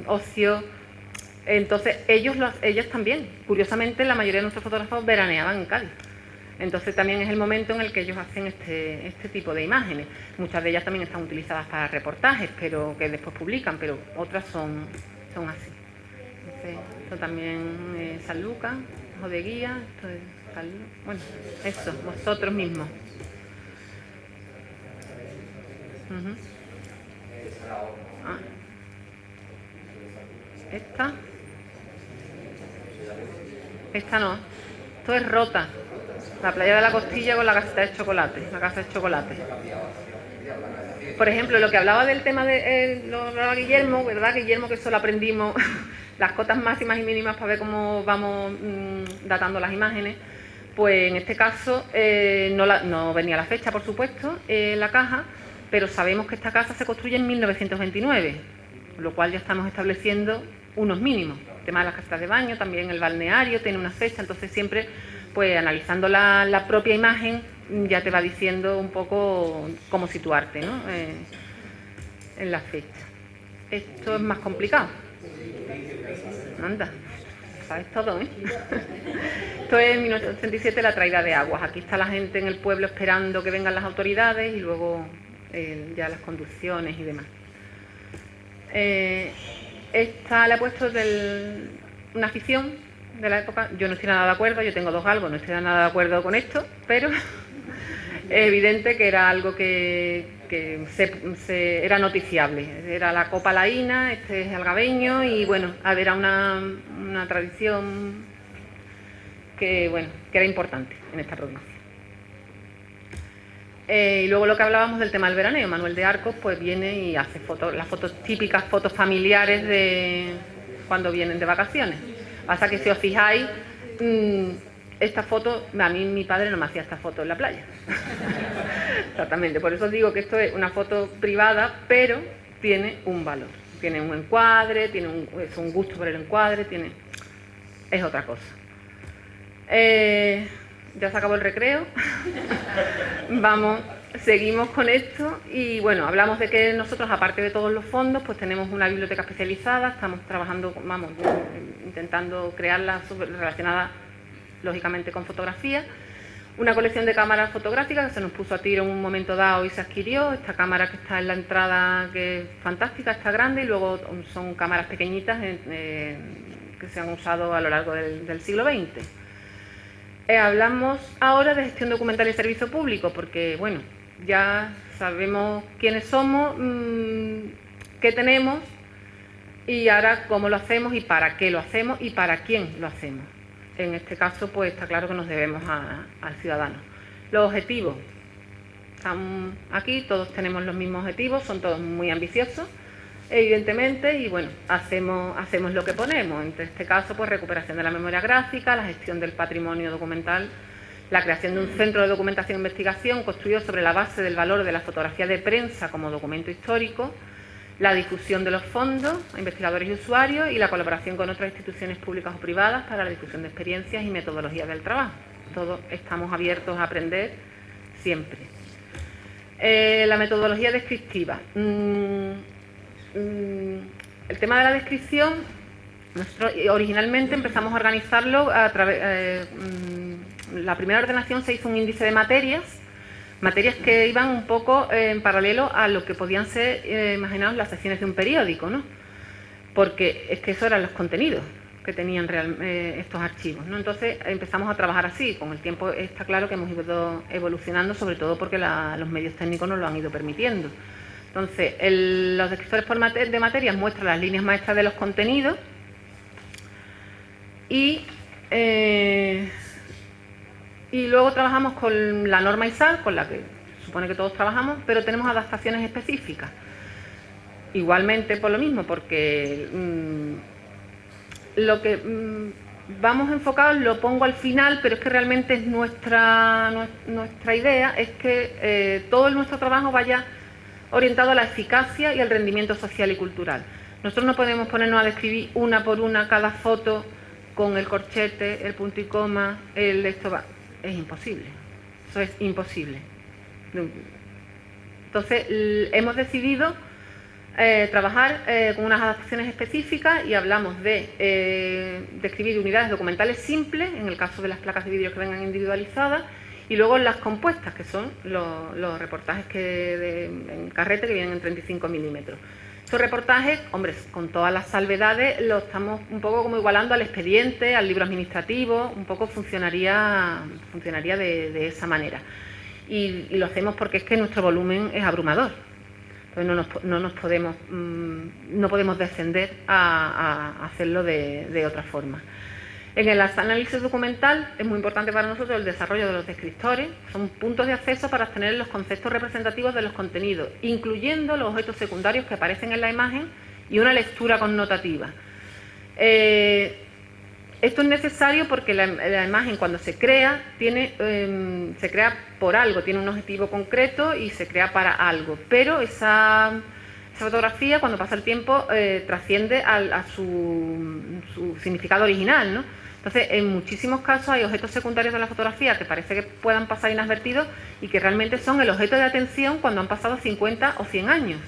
ocio. Entonces ellos también, curiosamente la mayoría de nuestros fotógrafos veraneaban en Cádiz. Entonces también es el momento en el que ellos hacen este tipo de imágenes. Muchas de ellas también están utilizadas para reportajes, pero que después publican, pero otras son así. Entonces, esto también es San Lucas, ojo de guía, esto es San Lucas. Bueno, eso, vosotros mismos. Esta no, esto es Rota. La playa de la Costilla con la caseta de chocolate, la casa de chocolate. Por ejemplo, lo que hablaba del tema de lo hablaba Guillermo, ¿verdad? Guillermo, que solo aprendimos las cotas máximas y mínimas para ver cómo vamos datando las imágenes. Pues en este caso no venía la fecha, por supuesto, en la caja, pero sabemos que esta casa se construye en 1929, con lo cual ya estamos estableciendo unos mínimos. El tema de las casas de baño, también el balneario tiene una fecha, entonces siempre... pues analizando la propia imagen ya te va diciendo un poco cómo situarte, ¿no? En la fecha. Esto es más complicado. Anda, sabes todo, ¿eh? Esto es en 1987, la traída de aguas. Aquí está la gente en el pueblo esperando que vengan las autoridades y luego ya las conducciones y demás. Esta le he puesto una afición de la época. Yo no estoy nada de acuerdo, yo tengo 2 galgos, no estoy nada de acuerdo con esto, pero es evidente que era algo que era noticiable. Era la copa laína, este es algabeño y bueno, era una tradición que era importante en esta provincia. Y luego lo que hablábamos del tema del veraneo, Manuel de Arcos pues viene y hace las típicas fotos familiares de cuando vienen de vacaciones. Pasa que si os fijáis, esta foto, a mí mi padre no me hacía esta foto en la playa. Exactamente, por eso os digo que esto es una foto privada, pero tiene un valor. Tiene un encuadre, es un gusto por el encuadre, es otra cosa. Ya se acabó el recreo. Seguimos con esto y bueno, hablamos de que nosotros, aparte de todos los fondos, pues tenemos una biblioteca especializada, estamos trabajando, intentando crearla relacionada lógicamente con fotografía, una colección de cámaras fotográficas que se nos puso a tiro en un momento dado y se adquirió, esta cámara que está en la entrada que es fantástica, está grande, y luego son cámaras pequeñitas que se han usado a lo largo del siglo XX. Hablamos ahora de gestión documental y servicio público, porque bueno, ya sabemos quiénes somos, qué tenemos y ahora cómo lo hacemos y para qué lo hacemos y para quién lo hacemos. En este caso, pues está claro que nos debemos al ciudadano. Los objetivos. Están aquí, todos tenemos los mismos objetivos, son todos muy ambiciosos, evidentemente, y bueno, hacemos lo que ponemos. En este caso, pues recuperación de la memoria gráfica, la gestión del patrimonio documental, la creación de un centro de documentación e investigación construido sobre la base del valor de la fotografía de prensa como documento histórico, la difusión de los fondos a investigadores y usuarios y la colaboración con otras instituciones públicas o privadas para la difusión de experiencias y metodologías del trabajo. Todos estamos abiertos a aprender siempre. La metodología descriptiva. El tema de la descripción, nosotros originalmente empezamos a organizarlo a través la primera ordenación se hizo un índice de materias que iban un poco en paralelo a lo que podían ser, imaginaos, las secciones de un periódico, ¿no? Porque es que eso eran los contenidos que tenían estos archivos, ¿no? Entonces empezamos a trabajar así. Con el tiempo está claro que hemos ido evolucionando, sobre todo porque los medios técnicos nos lo han ido permitiendo. Entonces, los descriptores de materias muestran las líneas maestras de los contenidos y luego trabajamos con la norma ISAL, con la que supone que todos trabajamos, pero tenemos adaptaciones específicas. Igualmente por lo mismo, porque lo que vamos enfocados lo pongo al final, pero es que realmente es nuestra idea es que todo nuestro trabajo vaya orientado a la eficacia y al rendimiento social y cultural. Nosotros no podemos ponernos a describir una por una cada foto con el corchete, el punto y coma, es imposible. Eso es imposible. Entonces, hemos decidido trabajar con unas adaptaciones específicas y hablamos de escribir unidades documentales simples, en el caso de las placas de vídeo que vengan individualizadas, y luego las compuestas, que son los reportajes en carrete que vienen en 35 milímetros. Estos reportajes, hombre, con todas las salvedades, lo estamos un poco como igualando al expediente, al libro administrativo, un poco funcionaría de esa manera. Y lo hacemos porque es que nuestro volumen es abrumador. Entonces no podemos descender a hacerlo de otra forma. En el análisis documental es muy importante para nosotros el desarrollo de los descriptores. Son puntos de acceso para obtener los conceptos representativos de los contenidos, incluyendo los objetos secundarios que aparecen en la imagen y una lectura connotativa. Esto es necesario porque la imagen, cuando se crea, se crea por algo, tiene un objetivo concreto y se crea para algo. Pero esa fotografía, cuando pasa el tiempo, trasciende a su significado original, ¿no? Entonces, en muchísimos casos hay objetos secundarios de la fotografía que parece que puedan pasar inadvertidos y que realmente son el objeto de atención cuando han pasado 50 o 100 años.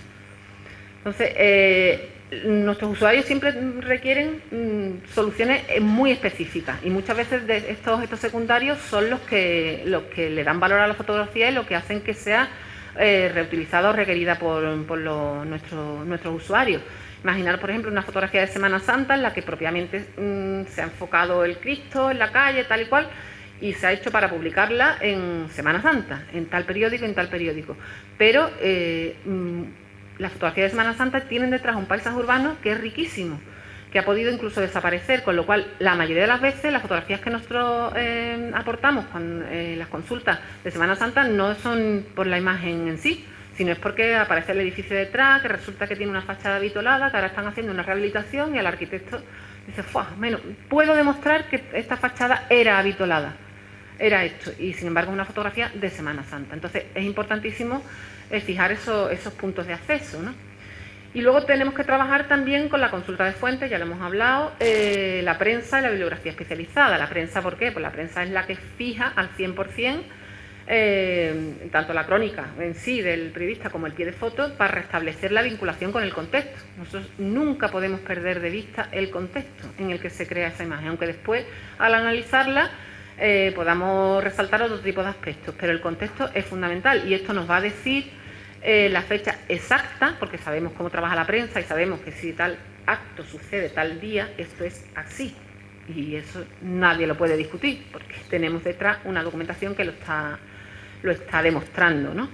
Entonces, nuestros usuarios siempre requieren soluciones muy específicas y muchas veces estos objetos secundarios son los que le dan valor a la fotografía y lo que hacen que sea reutilizada o requerida por nuestros usuarios. Imaginar, por ejemplo, una fotografía de Semana Santa en la que propiamente se ha enfocado el Cristo en la calle, tal y cual, y se ha hecho para publicarla en Semana Santa, en tal periódico. Pero las fotografías de Semana Santa tienen detrás un paisaje urbano que es riquísimo, que ha podido incluso desaparecer, con lo cual la mayoría de las veces las fotografías que nosotros aportamos en las consultas de Semana Santa no son por la imagen en sí, sino es porque aparece el edificio detrás, que resulta que tiene una fachada vitolada, que ahora están haciendo una rehabilitación y el arquitecto dice, bueno, puedo demostrar que esta fachada era vitolada, era esto, y sin embargo es una fotografía de Semana Santa. Entonces es importantísimo fijar esos puntos de acceso, ¿no? Y luego tenemos que trabajar también con la consulta de fuentes, ya lo hemos hablado, la prensa y la bibliografía especializada. La prensa, ¿por qué? Pues la prensa es la que fija al 100% tanto la crónica en sí del periodista como el pie de foto para restablecer la vinculación con el contexto. Nosotros nunca podemos perder de vista el contexto en el que se crea esa imagen, aunque después al analizarla podamos resaltar otro tipo de aspectos, pero el contexto es fundamental y esto nos va a decir la fecha exacta, porque sabemos cómo trabaja la prensa y sabemos que si tal acto sucede tal día, esto es así. Y eso nadie lo puede discutir, porque tenemos detrás una documentación que lo está demostrando, ¿no?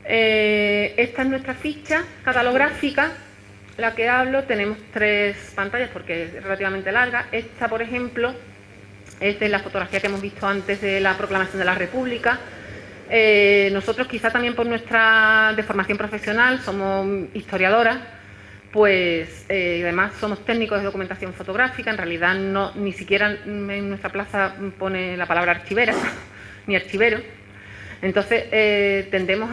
Esta es nuestra ficha catalográfica, la que hablo. Tenemos 3 pantallas porque es relativamente larga. Esta, por ejemplo, es de la fotografía que hemos visto antes de la proclamación de la República. Nosotros, quizá también por nuestra deformación profesional, somos historiadoras, pues además somos técnicos de documentación fotográfica. En realidad ni siquiera en nuestra plaza pone la palabra archivera ni archivero. Entonces tendemos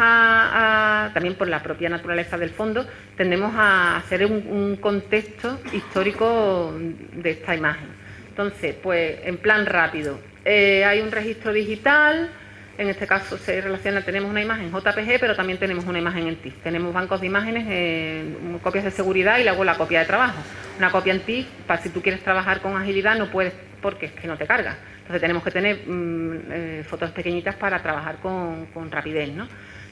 también por la propia naturaleza del fondo, tendemos a hacer un contexto histórico de esta imagen. Entonces, pues en plan rápido, hay un registro digital. En este caso tenemos una imagen JPG, pero también tenemos una imagen en TIFF. Tenemos bancos de imágenes, copias de seguridad y luego la copia de trabajo. Una copia en TIFF, si tú quieres trabajar con agilidad, no puedes porque es que no te carga. Entonces tenemos que tener fotos pequeñitas para trabajar con rapidez, ¿no?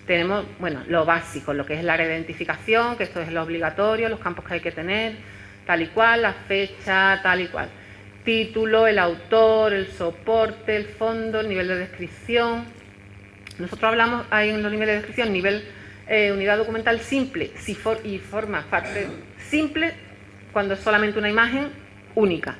Tenemos, bueno, lo básico, lo que es el área de identificación, que esto es lo obligatorio, los campos que hay que tener, tal y cual, la fecha, tal y cual. Título, el autor, el soporte, el fondo, el nivel de descripción. Nosotros hablamos ahí en los niveles de descripción, nivel unidad documental simple y forma parte simple cuando es solamente una imagen única,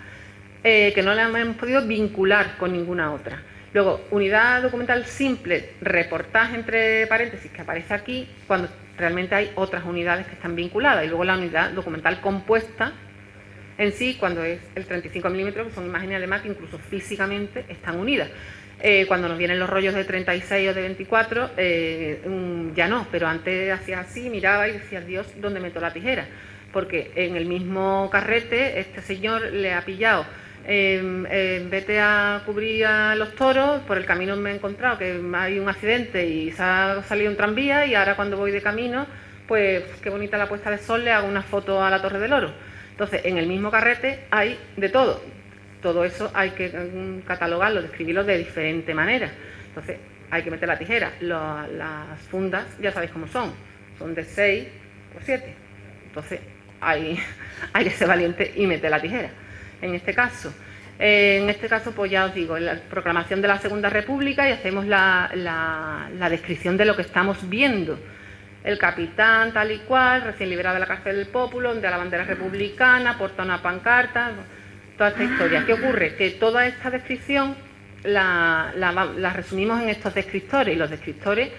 que no la hemos podido vincular con ninguna otra. Luego, unidad documental simple, reportaje entre paréntesis, que aparece aquí, cuando realmente hay otras unidades que están vinculadas. Y luego la unidad documental compuesta en sí, cuando es el 35 milímetros, que son imágenes además que incluso físicamente están unidas. Cuando nos vienen los rollos de 36 o de 24, ya no, pero antes hacía así, miraba y decía, Dios, ¿dónde meto la tijera? Porque en el mismo carrete este señor le ha pillado, vete a cubrir a los toros, por el camino me he encontrado que hay un accidente y se ha salido un tranvía y ahora cuando voy de camino, pues qué bonita la puesta de sol, le hago una foto a la Torre del Oro. Entonces, en el mismo carrete hay de todo. Todo eso hay que catalogarlo, describirlo de diferente manera. Entonces, hay que meter la tijera. Las fundas, ya sabéis cómo son de 6 por 7. Entonces, hay que ser valiente y meter la tijera. En este caso, pues ya os digo, la proclamación de la Segunda República y hacemos la descripción de lo que estamos viendo. El capitán, tal y cual, recién liberado de la cárcel del Pópulo, donde la bandera republicana, porta una pancarta, toda esta historia. ¿Qué ocurre? Que toda esta descripción la resumimos en estos descriptores, y los descriptores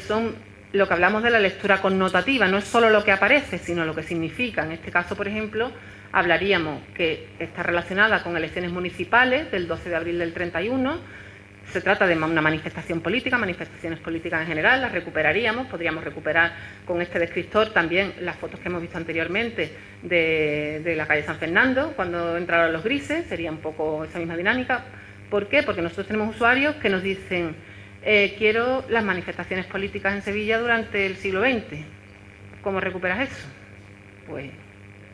son lo que hablamos de la lectura connotativa, no es solo lo que aparece, sino lo que significa. En este caso, por ejemplo, hablaríamos que está relacionada con elecciones municipales del 12 de abril del 31, se trata de una manifestación política, manifestaciones políticas en general, las recuperaríamos, podríamos recuperar con este descriptor también las fotos que hemos visto anteriormente de la calle San Fernando, cuando entraron los grises, sería un poco esa misma dinámica. ¿Por qué? Porque nosotros tenemos usuarios que nos dicen, quiero las manifestaciones políticas en Sevilla durante el siglo XX. ¿Cómo recuperas eso? Pues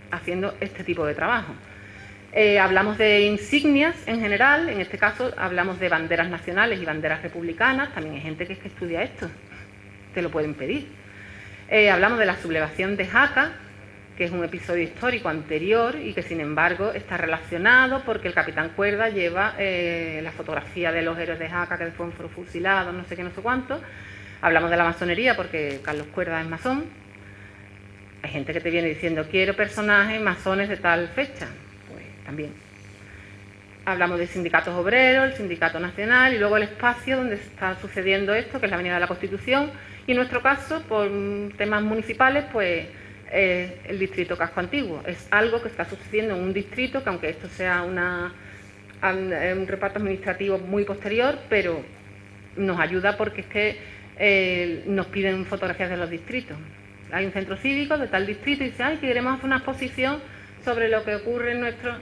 haciendo este tipo de trabajo. Hablamos de insignias en general, en este caso hablamos de banderas nacionales y banderas republicanas, también hay gente que es que estudia esto, te lo pueden pedir. Hablamos de la sublevación de Jaca, que es un episodio histórico anterior y que sin embargo está relacionado porque el capitán Cuerda lleva la fotografía de los héroes de Jaca que después fueron fusilados, no sé qué, no sé cuánto. Hablamos de la masonería porque Carlos Cuerda es masón. Hay gente que te viene diciendo, quiero personajes masones de tal fecha. También. Hablamos de sindicatos obreros, el sindicato nacional y luego el espacio donde está sucediendo esto, que es la Avenida de la Constitución, y en nuestro caso, por temas municipales, pues el distrito Casco Antiguo. Es algo que está sucediendo en un distrito, que aunque esto sea un reparto administrativo muy posterior, pero nos ayuda porque es que nos piden fotografías de los distritos. Hay un centro cívico de tal distrito y dice, ay, que queremos hacer una exposición sobre lo que ocurre en nuestro...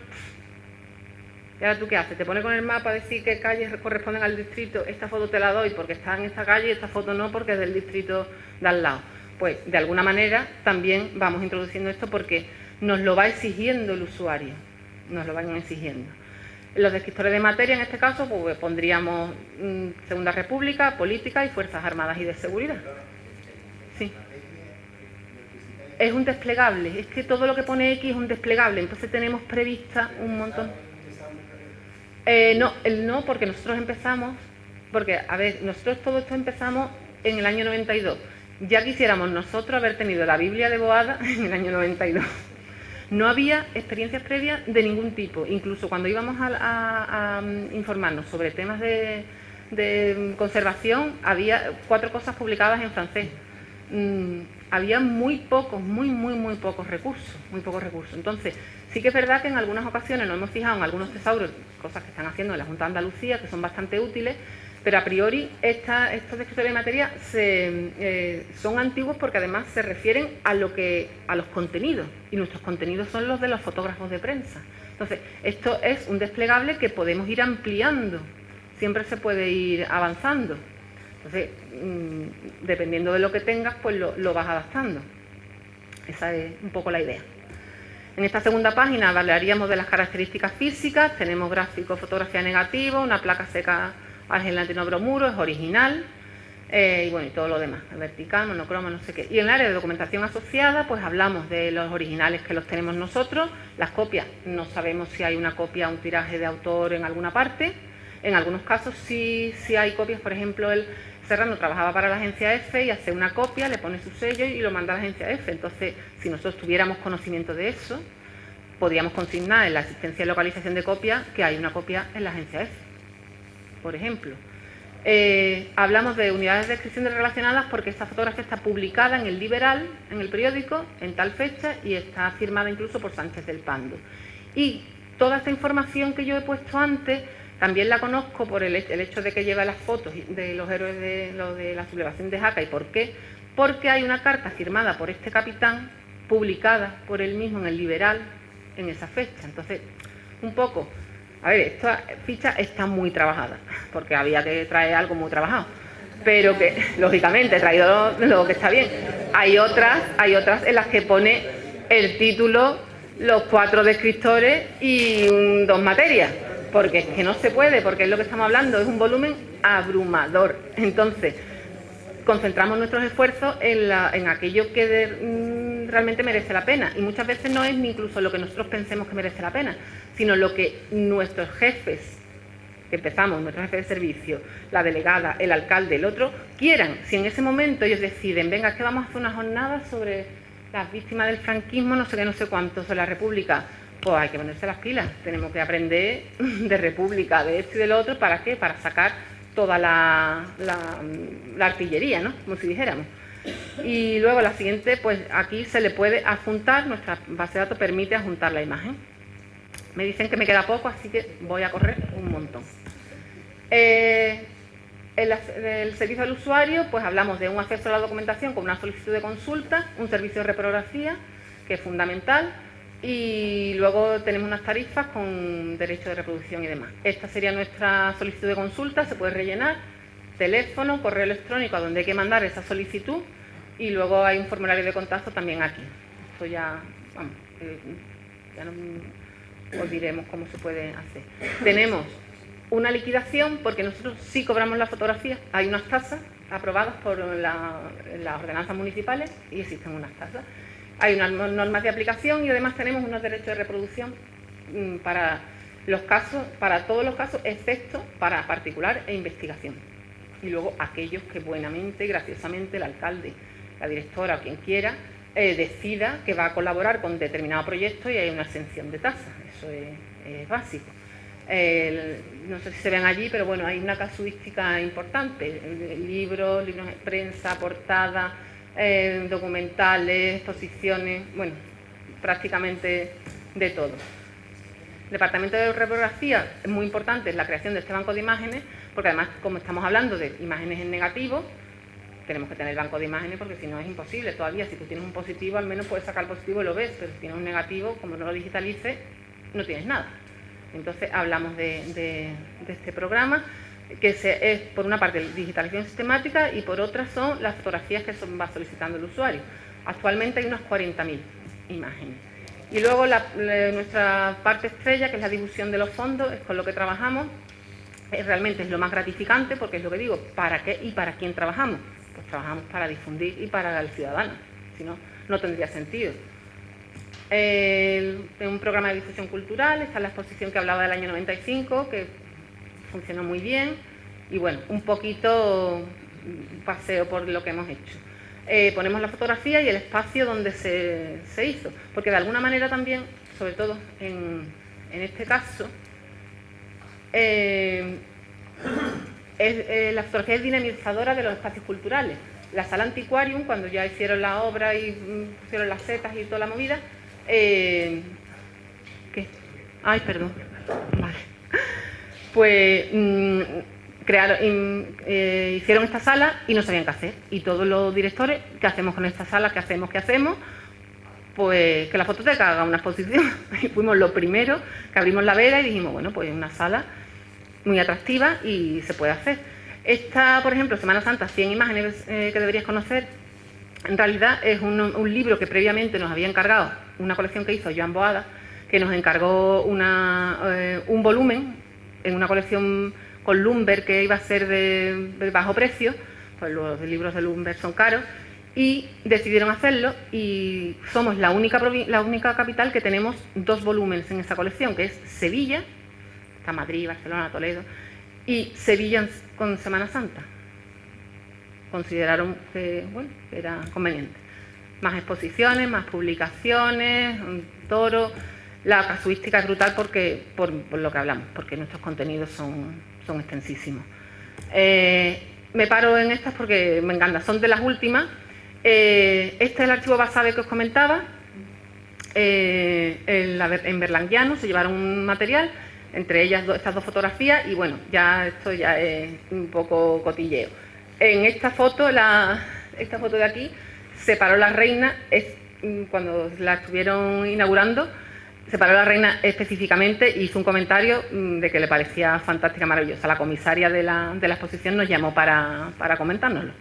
¿Y ahora tú qué haces? ¿Te pones con el mapa a decir qué calles corresponden al distrito? Esta foto te la doy porque está en esta calle y esta foto no porque es del distrito de al lado. Pues de alguna manera también vamos introduciendo esto porque nos lo va exigiendo el usuario, nos lo van exigiendo. Los descriptores de materia en este caso pues pondríamos Segunda República, política y Fuerzas Armadas y de Seguridad. Sí. Es un desplegable, es que todo lo que pone X es un desplegable, entonces tenemos prevista un montón. No, porque nosotros empezamos, porque, a ver, nosotros todo esto empezamos en el año 92. Ya quisiéramos nosotros haber tenido la Biblia de Boada en el año 92. No había experiencias previas de ningún tipo, incluso cuando íbamos a informarnos sobre temas de conservación, había 4 cosas publicadas en francés. Había muy pocos recursos, Entonces, sí que es verdad que en algunas ocasiones nos hemos fijado en algunos tesauros, cosas que están haciendo en la Junta de Andalucía, que son bastante útiles, pero a priori estos descriptores de materia son antiguos porque además se refieren a los contenidos, y nuestros contenidos son los de los fotógrafos de prensa. Entonces, esto es un desplegable que podemos ir ampliando, siempre se puede ir avanzando. Entonces, dependiendo de lo que tengas, pues lo vas adaptando. Esa es un poco la idea. En esta segunda página hablaríamos de las características físicas. Tenemos gráfico, fotografía negativo, una placa seca al gelatina bromuro, es original, y bueno, y todo lo demás, vertical, monocroma, no sé qué. Y en el área de documentación asociada, pues hablamos de los originales que los tenemos nosotros, las copias, no sabemos si hay una copia, un tiraje de autor en alguna parte. En algunos casos sí hay copias, por ejemplo, el Serrano trabajaba para la agencia EFE y hace una copia, le pone su sello y lo manda a la agencia EFE. Entonces, si nosotros tuviéramos conocimiento de eso, podríamos consignar en la asistencia y localización de copia que hay una copia en la agencia EFE, por ejemplo. Hablamos de unidades de descripción relacionadas porque esta fotografía está publicada en el Liberal, en el periódico, en tal fecha y está firmada incluso por Sánchez del Pando. Y toda esta información que yo he puesto antes también la conozco por el hecho de que lleva las fotos de los héroes de la sublevación de Jaca. ¿Y por qué? Porque hay una carta firmada por este capitán, publicada por él mismo en el Liberal en esa fecha. Entonces, un poco, a ver, esta ficha está muy trabajada, porque había que traer algo muy trabajado, pero que, lógicamente, he traído lo que está bien. Hay otras en las que pone el título, los 4 descriptores y 2 materias. Porque es que no se puede, porque es lo que estamos hablando, es un volumen abrumador. Entonces, concentramos nuestros esfuerzos en aquello que realmente merece la pena. Y muchas veces no es ni incluso lo que nosotros pensemos que merece la pena, sino lo que nuestros jefes, que empezamos, nuestros jefes de servicio, la delegada, el alcalde, el otro, quieran. Si en ese momento ellos deciden, venga, es que vamos a hacer una jornada sobre las víctimas del franquismo, no sé qué, no sé cuánto, sobre la República, pues hay que ponerse las pilas, tenemos que aprender de República, de esto y de lo otro, ¿para qué? Para sacar toda la artillería, ¿no? Como si dijéramos. Y luego la siguiente, pues aquí se le puede adjuntar, nuestra base de datos permite adjuntar la imagen. Me dicen que me queda poco, así que voy a correr un montón. El servicio al usuario, pues hablamos de un acceso a la documentación con una solicitud de consulta, un servicio de reprografía, que es fundamental, y luego tenemos unas tarifas con derecho de reproducción y demás. Esta sería nuestra solicitud de consulta, se puede rellenar, teléfono, correo electrónico a donde hay que mandar esa solicitud y luego hay un formulario de contacto también aquí. Esto ya, vamos, ya no os diremos cómo se puede hacer. Tenemos una liquidación porque nosotros sí cobramos la fotografía, hay unas tasas aprobadas por las ordenanzas municipales y existen unas tasas. Hay unas normas de aplicación y además tenemos unos derechos de reproducción para los casos, para todos los casos, excepto para particular e investigación. Y luego aquellos que buenamente, graciosamente, el alcalde, la directora o quien quiera, decida que va a colaborar con determinado proyecto y hay una exención de tasa. Eso es básico. No sé si se ven allí, pero bueno, hay una casuística importante. Libros de prensa, portada, documentales, exposiciones, bueno, prácticamente de todo. El departamento de reprografía es muy importante, es la creación de este banco de imágenes, porque además, como estamos hablando de imágenes en negativo, tenemos que tener el banco de imágenes porque si no es imposible todavía. Si tú tienes un positivo, al menos puedes sacar el positivo y lo ves, pero si tienes un negativo, como no lo digitalices, no tienes nada. Entonces hablamos de este programa, que es por una parte digitalización sistemática y por otra son las fotografías que va solicitando el usuario. Actualmente hay unas 40.000 imágenes. Y luego nuestra parte estrella, que es la difusión de los fondos, es con lo que trabajamos. Realmente es lo más gratificante porque es lo que digo, ¿para qué y para quién trabajamos? Pues trabajamos para difundir y para el ciudadano, si no, no tendría sentido. Tengo un programa de difusión cultural, está la exposición que hablaba del año 95, que funcionó muy bien, y bueno, un poquito paseo por lo que hemos hecho. Ponemos la fotografía y el espacio donde se hizo, porque de alguna manera también, sobre todo en este caso, la fotografía es dinamizadora de los espacios culturales. La sala Antiquarium, cuando ya hicieron la obra y pusieron las setas y toda la movida, ¿qué? Ay, perdón. Vale. Pues hicieron esta sala y no sabían qué hacer. Y todos los directores, ¿qué hacemos con esta sala? ¿Qué hacemos? Pues que la fototeca haga una exposición. Y fuimos los primeros que abrimos la veda y dijimos, bueno, pues una sala muy atractiva y se puede hacer. Esta, por ejemplo, Semana Santa, 100 imágenes que deberías conocer, En realidad es un libro que previamente nos había encargado, una colección que hizo Joan Boada, que nos encargó un volumen en una colección con Lumber que iba a ser de bajo precio, pues los libros de Lumber son caros, y decidieron hacerlo, y somos la única capital que tenemos 2 volúmenes en esa colección, que es Sevilla, está Madrid, Barcelona, Toledo, y Sevilla con Semana Santa. Consideraron que, bueno, que era conveniente. Más exposiciones, más publicaciones, un toro. La casuística es brutal por lo que hablamos, porque nuestros contenidos son extensísimos. Me paro en estas porque me encanta, son de las últimas. Este es el archivo Basabe que os comentaba. En berlanguiano se llevaron un material, entre ellas estas 2 fotografías, y bueno, ya esto ya es un poco cotilleo. En esta foto, esta foto de aquí, se paró la reina, cuando la estuvieron inaugurando, se paró la reina específicamente y hizo un comentario de que le parecía fantástica, maravillosa. La comisaria de la exposición nos llamó para comentárnoslo.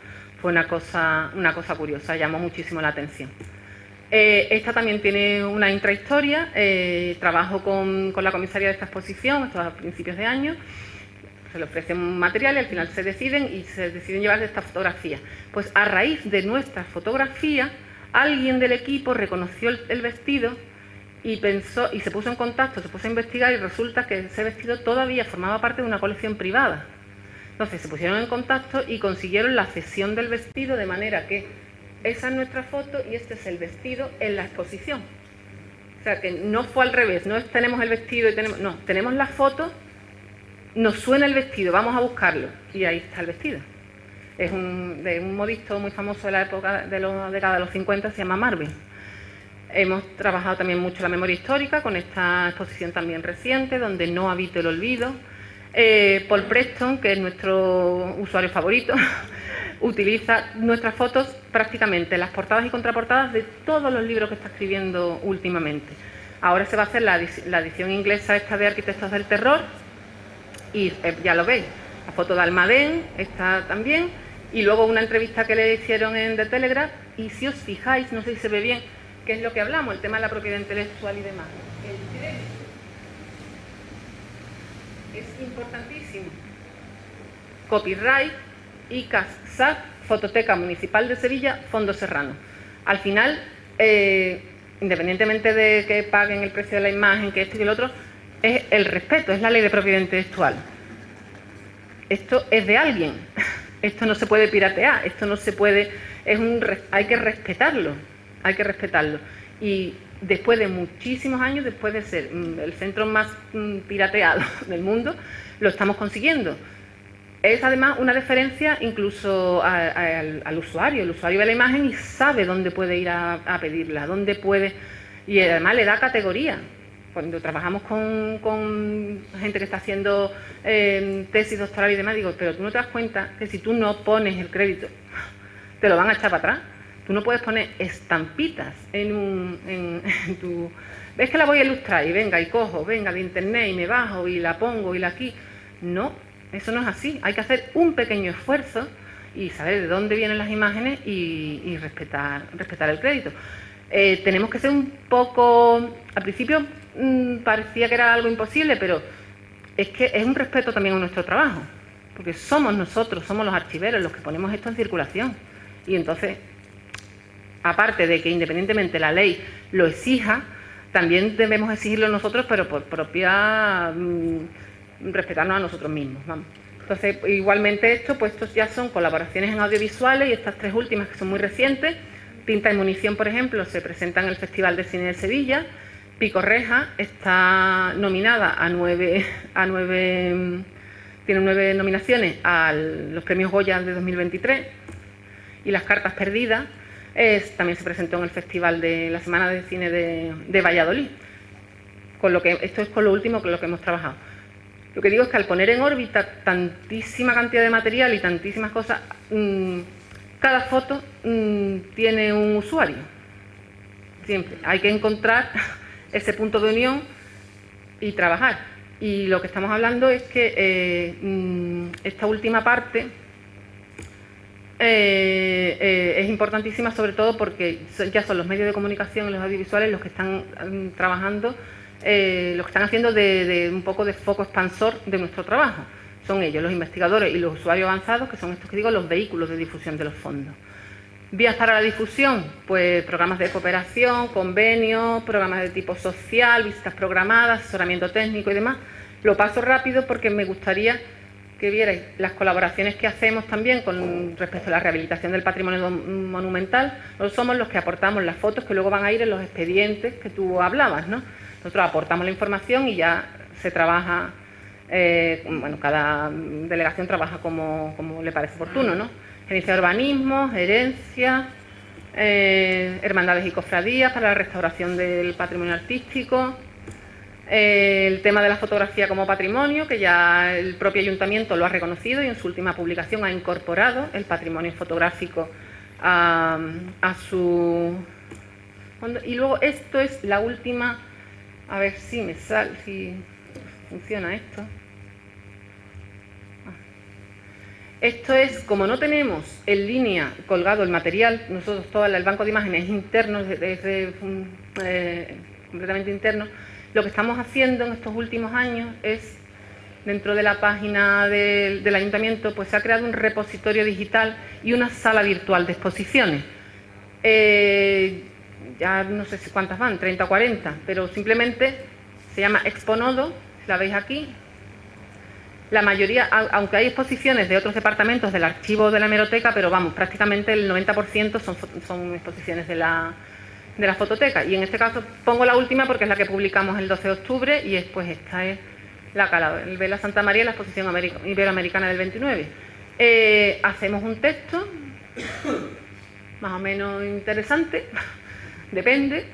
Fue una cosa curiosa, llamó muchísimo la atención. Esta también tiene una intrahistoria. Trabajo con la comisaria de esta exposición, esto a principios de año. Se le ofrecen un material y al final se deciden llevar esta fotografía. Pues a raíz de nuestra fotografía, alguien del equipo reconoció el vestido y pensó, y se puso en contacto, se puso a investigar, y resulta que ese vestido todavía formaba parte de una colección privada. Entonces se pusieron en contacto y consiguieron la cesión del vestido, de manera que esa es nuestra foto y este es el vestido en la exposición. O sea que no fue al revés, no es tenemos el vestido y tenemos la foto, nos suena el vestido, vamos a buscarlo, y ahí está el vestido. Es de un modisto muy famoso de la época de la década de los 50, se llama Marvin. Hemos trabajado también mucho la memoria histórica, con esta exposición también reciente, donde no habita el olvido. Paul Preston, que es nuestro usuario favorito, utiliza nuestras fotos prácticamente en las portadas y contraportadas de todos los libros que está escribiendo últimamente. Ahora se va a hacer la edición inglesa esta de Arquitectos del Terror, y ya lo veis, la foto de Almadén está también, y luego una entrevista que le hicieron en The Telegraph, y si os fijáis, no sé si se ve bien, qué es lo que hablamos, el tema de la propiedad intelectual y demás. El crédito es importantísimo. Copyright, ICAS, SAC, Fototeca Municipal de Sevilla, Fondo Serrano. Al final, independientemente de que paguen el precio de la imagen, que esto y el otro, es el respeto, es la ley de propiedad intelectual. Esto es de alguien, esto no se puede piratear, esto no se puede, hay que respetarlo, Y después de muchísimos años, después de ser el centro más pirateado del mundo, lo estamos consiguiendo. Es además una deferencia incluso al usuario. El usuario ve la imagen y sabe dónde puede ir a pedirla, dónde puede, y además le da categoría. Cuando trabajamos con gente que está haciendo tesis doctoral y demás, digo, pero tú no te das cuenta que si tú no pones el crédito, te lo van a echar para atrás. Tú no puedes poner estampitas en tu... ¿Ves que la voy a ilustrar? Y venga, y cojo, venga, de internet, y me bajo, y la pongo, y la aquí. No, eso no es así. Hay que hacer un pequeño esfuerzo y saber de dónde vienen las imágenes y respetar el crédito. Tenemos que ser un poco... Al principio parecía que era algo imposible, pero es que es un respeto también a nuestro trabajo, porque somos nosotros, somos los archiveros los que ponemos esto en circulación. Y entonces, aparte de que independientemente la ley lo exija, también debemos exigirlo nosotros, pero por propia... respetarnos a nosotros mismos, vamos. Entonces, igualmente estos ya son colaboraciones en audiovisuales, y estas 3 últimas que son muy recientes. Tinta y munición, por ejemplo, se presenta en el Festival de Cine de Sevilla. Pico Reja está nominada tiene 9 nominaciones a los premios Goya de 2023. Y Las cartas perdidas también se presentó en el Festival de la Semana de Cine de Valladolid. Esto es con lo último con lo que hemos trabajado. Lo que digo es que al poner en órbita tantísima cantidad de material y tantísimas cosas, cada foto tiene un usuario. Siempre hay que encontrar ese punto de unión y trabajar. Y lo que estamos hablando es que esta última parte es importantísima, sobre todo porque ya son los medios de comunicación y los audiovisuales los que están trabajando, los que están haciendo de un poco de foco expansor de nuestro trabajo. Son ellos, los investigadores y los usuarios avanzados, que son estos que digo, los vehículos de difusión de los fondos. Vías para la difusión, pues programas de cooperación, convenios, programas de tipo social, visitas programadas, asesoramiento técnico y demás. Lo paso rápido porque me gustaría que vierais las colaboraciones que hacemos también con respecto a la rehabilitación del patrimonio monumental. Nosotros somos los que aportamos las fotos que luego van a ir en los expedientes que tú hablabas, ¿no? Nosotros aportamos la información y ya se trabaja, bueno, cada delegación trabaja como le parece oportuno, ¿no? Gerencia de urbanismo, herencia, hermandades y cofradías para la restauración del patrimonio artístico, el tema de la fotografía como patrimonio, que ya el propio ayuntamiento lo ha reconocido y en su última publicación ha incorporado el patrimonio fotográfico a su... Y luego esto es la última, a ver si me sale, si funciona esto. Esto es, como no tenemos en línea colgado el material, nosotros todo el banco de imágenes interno, es completamente interno, lo que estamos haciendo en estos últimos años es, dentro de la página del ayuntamiento, pues se ha creado un repositorio digital y una sala virtual de exposiciones. Ya no sé si cuántas van, 30 o 40, pero simplemente se llama Exponodo, la veis aquí. La mayoría, aunque hay exposiciones de otros departamentos del archivo de la hemeroteca, pero vamos, prácticamente el 90% son exposiciones de la fototeca. Y en este caso pongo la última porque es la que publicamos el 12 de octubre y pues esta es el Vela Santa María, la exposición iberoamericana del 29. Hacemos un texto más o menos interesante, depende,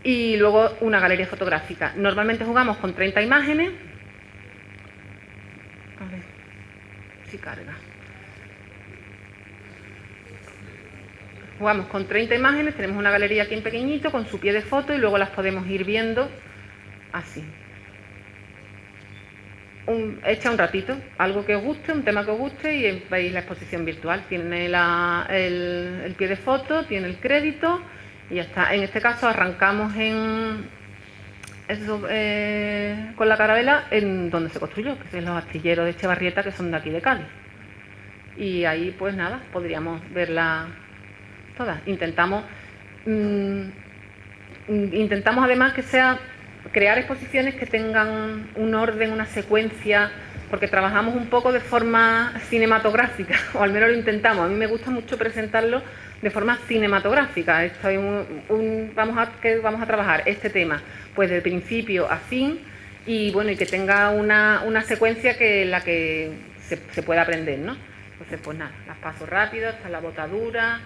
y luego una galería fotográfica. Normalmente jugamos con 30 imágenes. A ver si carga. Jugamos con 30 imágenes, tenemos una galería aquí en pequeñito con su pie de foto y luego las podemos ir viendo así. Echa un ratito, algo que os guste, un tema que os guste y veis la exposición virtual. Tiene el pie de foto, tiene el crédito y ya está. En este caso arrancamos con la carabela en donde se construyó, que son los astilleros de Echevarrieta, que son de aquí de Cádiz. Y ahí pues nada, podríamos verla todas. Intentamos además que sea crear exposiciones que tengan un orden, una secuencia, porque trabajamos un poco de forma cinematográfica, o al menos lo intentamos. A mí me gusta mucho presentarlo de forma cinematográfica. Vamos a trabajar este tema pues de principio a fin y bueno, y que tenga una secuencia en la que se pueda aprender, ¿no? Entonces pues nada, las paso rápido, está la botadura,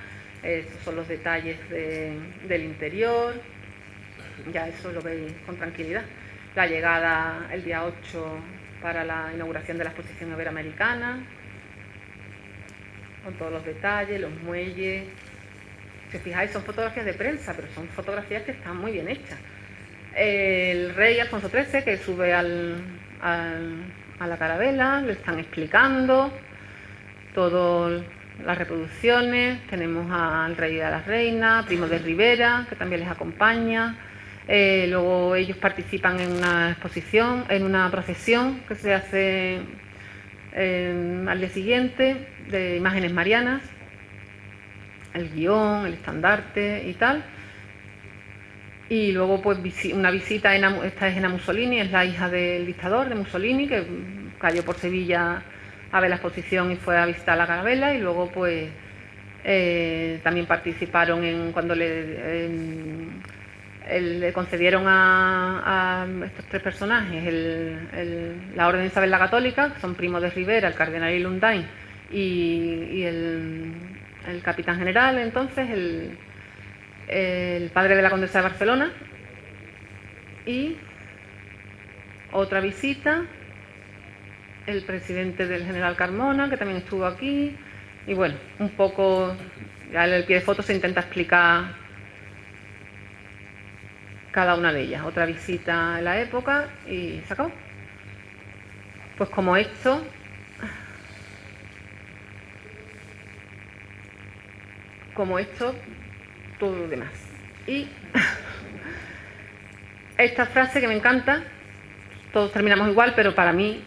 estos son los detalles del interior, ya eso lo veis con tranquilidad. La llegada el día 8 para la inauguración de la exposición iberoamericana, con todos los detalles, los muelles. Si os fijáis, son fotografías de prensa, pero son fotografías que están muy bien hechas. El rey Alfonso XIII, que sube a la carabela, le están explicando todas las reproducciones. Tenemos al rey y a la reina, Primo de Rivera, que también les acompaña. Luego ellos participan en una exposición, en una procesión que se hace al día siguiente, de imágenes marianas, el guión, el estandarte y tal. Y luego pues una visita, esta es Ena Mussolini, es la hija del dictador de Mussolini, que cayó por Sevilla a ver la exposición y fue a visitar la carabela. Y luego pues también participaron cuando le concedieron a estos tres personajes la Orden de Isabel la Católica, que son Primo de Rivera, el cardenal Ilundain y el capitán general, entonces el padre de la condesa de Barcelona. Y otra visita, el presidente del general Carmona, que también estuvo aquí. Y bueno, un poco, ya en el pie de foto se intenta explicar cada una de ellas. Otra visita en la época y se acabó. Pues como esto, como esto, todo lo demás. Y esta frase que me encanta, todos terminamos igual, pero para mí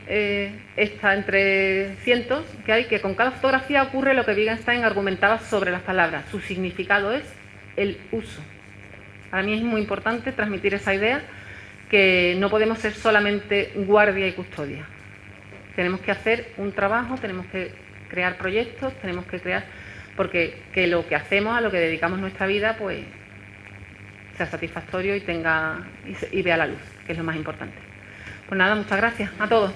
está entre cientos que hay, que con cada fotografía ocurre lo que Wittgenstein argumentaba sobre las palabras. Su significado es el uso. Para mí es muy importante transmitir esa idea, que no podemos ser solamente guardia y custodia. Tenemos que hacer un trabajo, tenemos que crear proyectos, tenemos que crear, porque que lo que hacemos, a lo que dedicamos nuestra vida, pues sea satisfactorio y vea la luz, que es lo más importante. Pues nada, muchas gracias a todos.